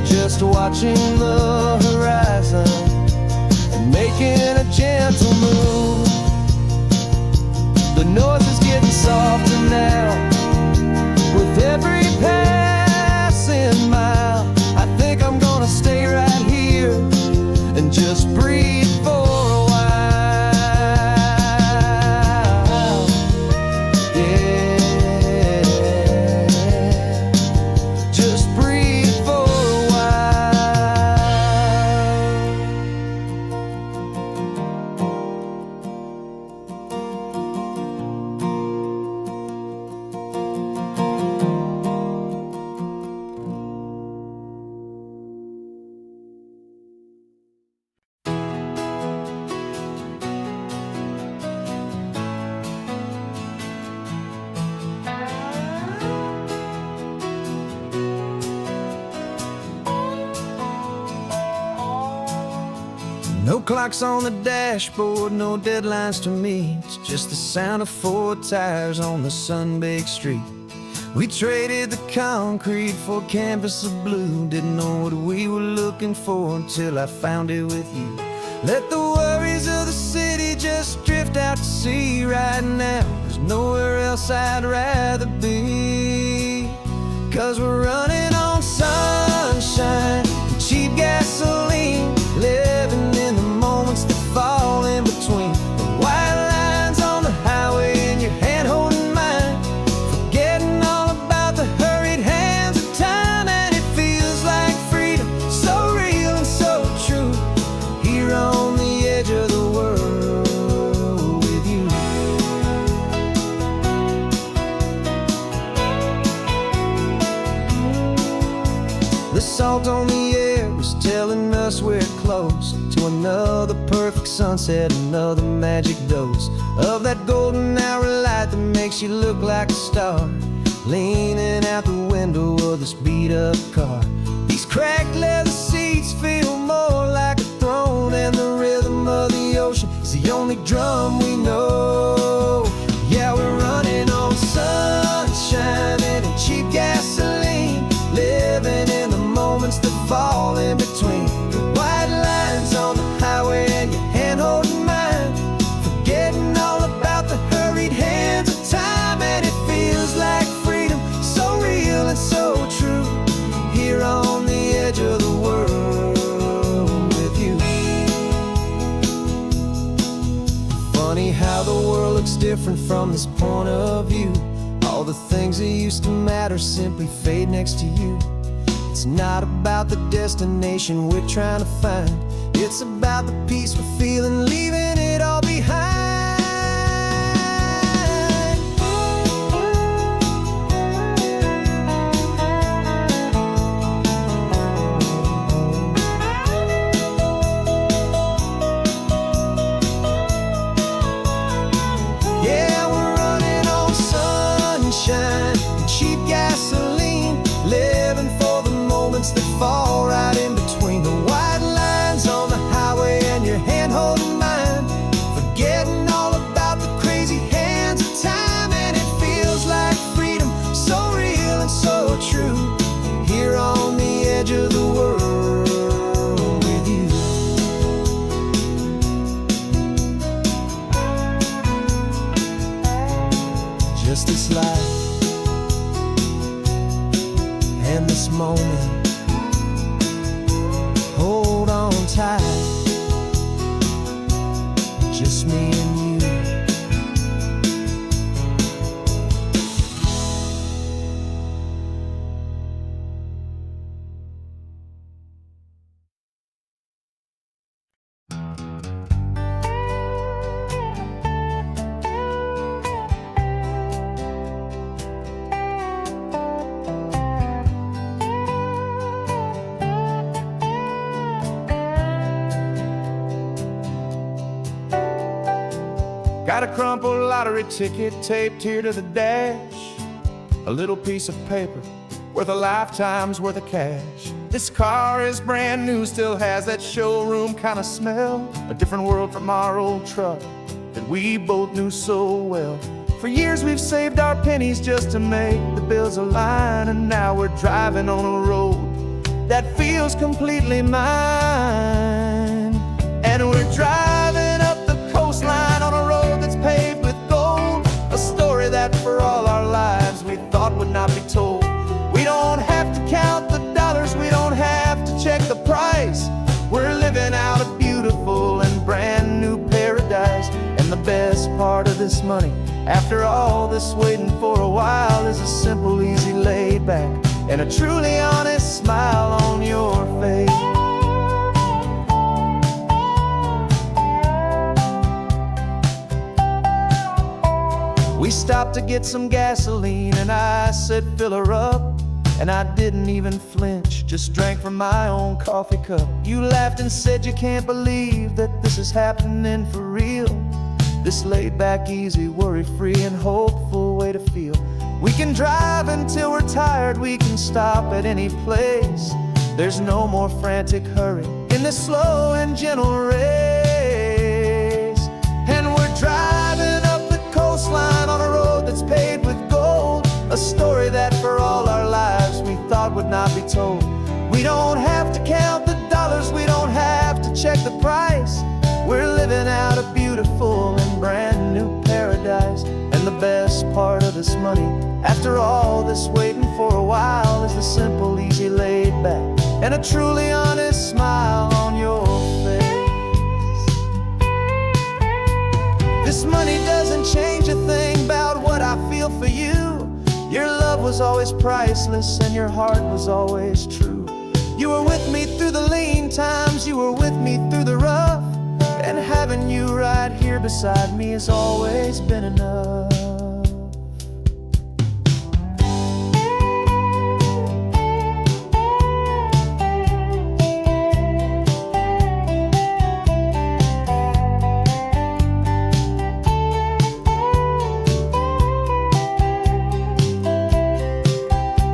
just watching the horizon and making a gentle move. The noise is getting softer now with every passing mile. I think I'm gonna stay right here and just breathe for a while. Yeah, just breathe for a while. No clocks on the dashboard, no deadlines to meet, just the sound of 4 tires on the sun-baked street. We traded the concrete for a canvas of blue. Didn't know what we were looking for until I found it with you. Let the worries of the city just drift out to sea right now. There's nowhere else I'd rather be. 'Cause we're running on sunshine and cheap gasoline, living in the moments that fall in between. The white lines on the highway and your hand holding mine, forgetting all about the hurried hands of time. And it feels like freedom, so real and so true, here on the edge of the world with you. The salt on the air was telling us we're close to another perfect sunset, another magic dose of that golden hour light that makes you look like a star, leaning out the window of this beat-up car. These cracked leather seats feel more like a throne, and the rhythm of the ocean is the only drum we know. Yeah, we're running on sunshine and cheap gasoline, living in the moments that fall in between. The white lines on the highway and your hand holding mine, forgetting all about the hurried hands of time. And it feels like freedom, so real and so true, here on the edge of the world with you. Funny how the world looks different from this point of view. All the things that used to matter simply fade next to you. It's not about the destination we're trying to find, it's about the peace we're feeling, leaving it all behind. Yeah, we're running on sunshine and cheap gasoline, living for the moments that fall right in between. The white lines on the highway and your hand holding mine, forgetting all about the crazy hands of time. And it feels like freedom, so real and so true, here on the edge of the world with you. Just this life and this moment, hold on tight, just me and you. Got a crumpled lottery ticket taped here to the dash, a little piece of paper worth a lifetime's worth of cash. This car is brand new, still has that showroom kind of smell, a different world from our old truck that we both knew so well. For years we've saved our pennies just to make the bills align, and now we're driving on a road that feels completely mine. And we're driving up the coastline on a road that's paved with gold, a story that for all our lives we thought would not be told. We don't have to count the dollars, we don't have to check the price. We're living out a beautiful and brand new paradise. And the best part of this money, after all this waiting for a while, is a simple, easy, laid back, and a truly honest smile on your face. We stopped to get some gasoline, and I said, fill her up. And I didn't even flinch, just drank from my own coffee cup. You laughed and said you can't believe that this is happening for real. This laid back, easy, worry-free and hopeful way to feel. We can drive until we're tired, we can stop at any place. There's no more frantic hurry, in this slow and gentle race. And we're driving up the coastline on a road that's paved with gold, a story that for all our lives we thought would not be told. We don't have to count the dollars, we don't have to check the price. We're living out a beautiful and brand new paradise. And the best part of this money, after all this waiting for a while, is the simple, easy, laid back, and a truly honest smile on your face. This money doesn't change a thing about what I feel for you. Your love was always priceless and your heart was always true. You were with me through the lean times, you were with me through the rough, and having you right here beside me has always been enough.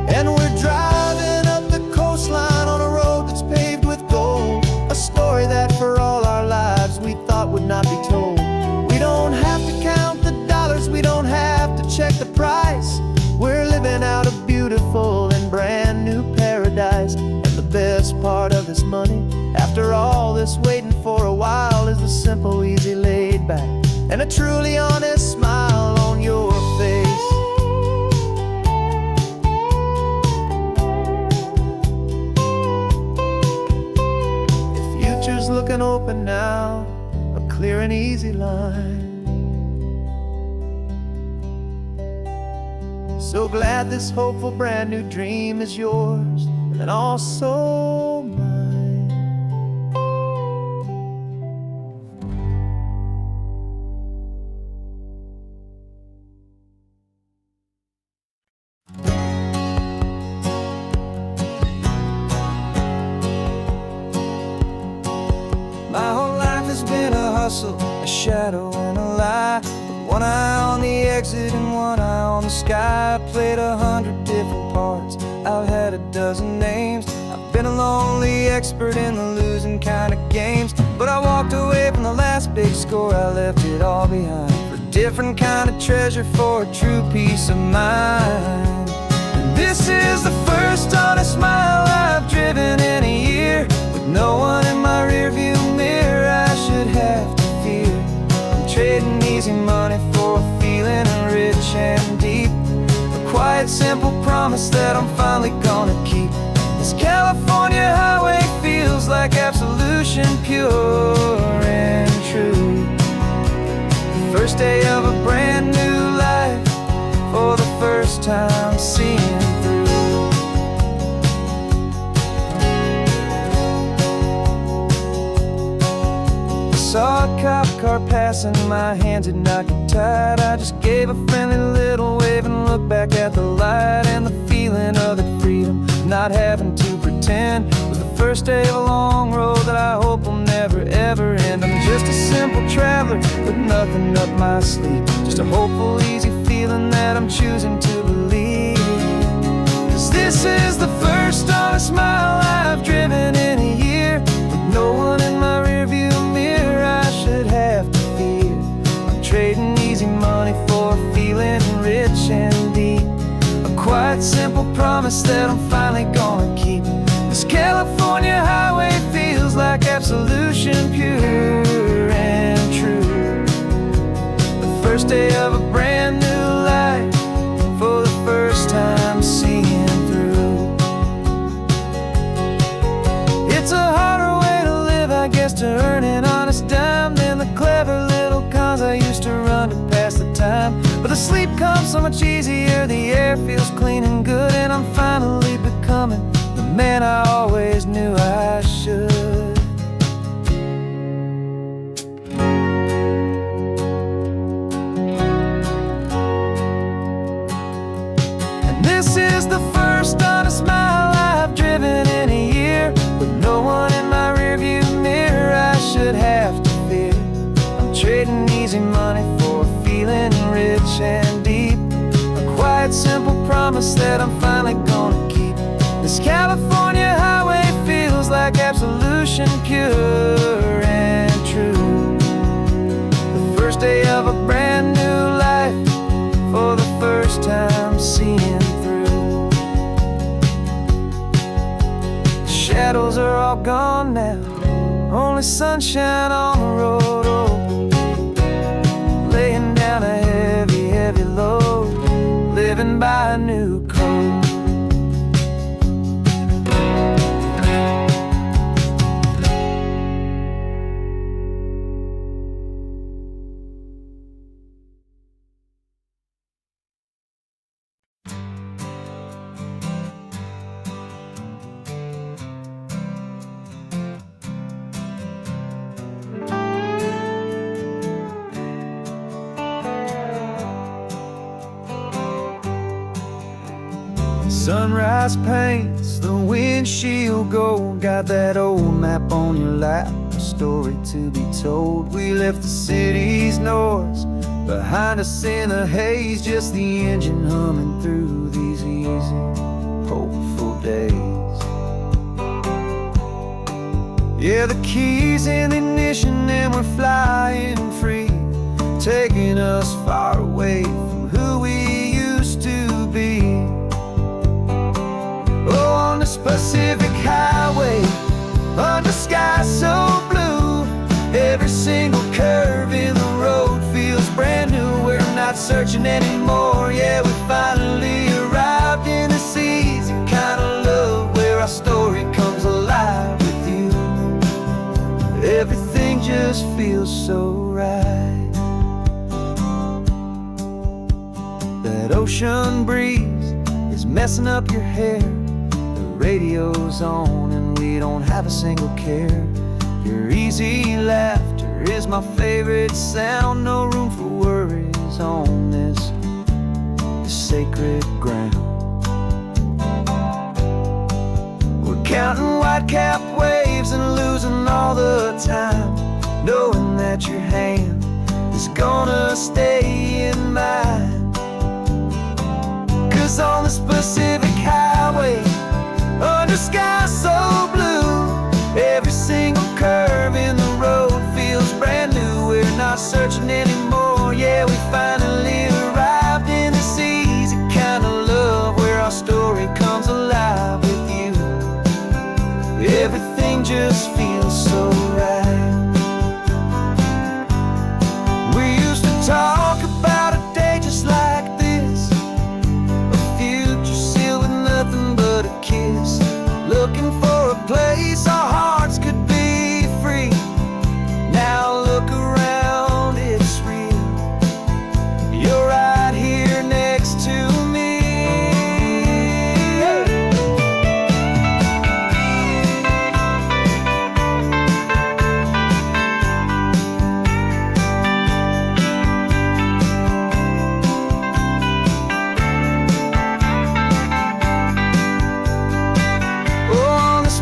And we're driving up the coastline on a road that's paved with gold, a story that for all our lives we thought would not be told. We don't have to count the dollars, we don't have to check the price. We're living out a beautiful and brand new paradise. And the best part of this money, after all this waiting for a while, is the simple, easy, laid back, and a truly honest smile on your face. Future's looking open now, a clear and easy line. So glad this hopeful brand new dream is yours and also mine. My whole life has been a hustle, a shadow and a lie. With one eye on the exit and one eye on the sky. I played 100 different parts, I've had a dozen names. I've been a lonely expert in the losing kind of games. But I walked away from the last big score, I left it all behind for a different kind of treasure, for a true peace of mind. And this is the first honest smile I've driven in a year, with no one in my rearview mirror I should have to fear. I'm trading easy money for a feeling rich and deep, a quiet, simple promise that I'm finally gonna keep. This California highway feels like absolution, pure and true. The first day of a brand new life, for the first time seeing through. Saw a cop car passing, my hands had not got tied. I just gave a friendly little wave and looked back at the light. And the feeling of the freedom, not having to pretend, was the first day of a long road that I hope will never ever end. I'm just a simple traveler with nothing up my sleeve, just a hopeful, easy feeling that I'm choosing to believe. 'Cause this is the first honest mile I've driven in a year, with no one in my rearview mirror I should have to fear. I'm trading easy money for a feeling rich and deep, a quiet, simple promise that I'm finally gonna keep. This California highway feels like absolution, pure and true. The first day of a brand new life, for the first time seeing through. It's a harder way to live, I guess, to earn an honest dime than the clever little cons I used to run to pass the time. But the sleep comes so much easier, the air feels clean and good, and I'm finally becoming the man I always knew I should. And this is the first honest mile I've driven in a year, with no one in my rearview mirror I should have to fear. I'm trading easy money for a feeling rich and deep, a quiet, simple promise that I'm finally gonna keep. This California highway feels like absolution, pure shadows are all gone now, only sunshine on the road. Oh, laying down a heavy, heavy load, living by a new code. Sunrise paints the windshield gold. Got that old map on your lap, a story to be told. We left the city's noise behind us in the haze, just the engine humming through these easy, hopeful days. Yeah, the keys in the ignition and we're flying free, taking us far away from who we used to be. Oh, on this Pacific highway, under sky so blue, every single curve in the road feels brand new. We're not searching anymore, yeah, we finally arrived in this easy kind of love, where our story comes alive with you. Everything just feels so right. That ocean breeze is messing up your hair, radio's on and we don't have a single care. Your easy laughter is my favorite sound. No room for worries on this sacred ground. We're counting white-capped waves and losing all the time, knowing that your hand is gonna stay in mine. 'Cause on this Pacific highway, under sky so blue, every single curve in the road feels brand new. We're not searching anymore, yeah, we finally arrived in this easy kind of love, where our story comes alive with you. Everything just feels so right. We used to talk about a day just like this, a future sealed with nothing but a kiss, looking for a place our hearts could be free. Now look around, it's real. You're right here next to me.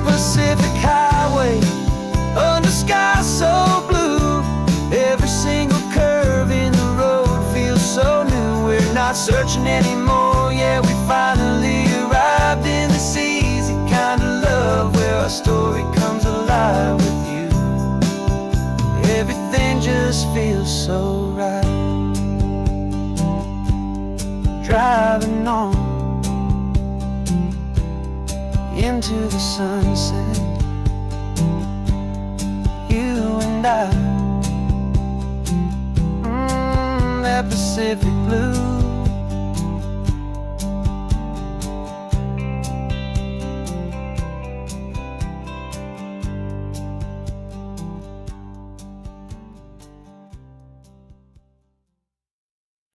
Pacific highway, under sky so blue, every single curve in the road feels so new. We're not searching anymore, yeah, we finally arrived in this easy kind of love, where our story comes alive with you. Everything just feels so right. Driving on into the sunset, you and I, that Pacific blue.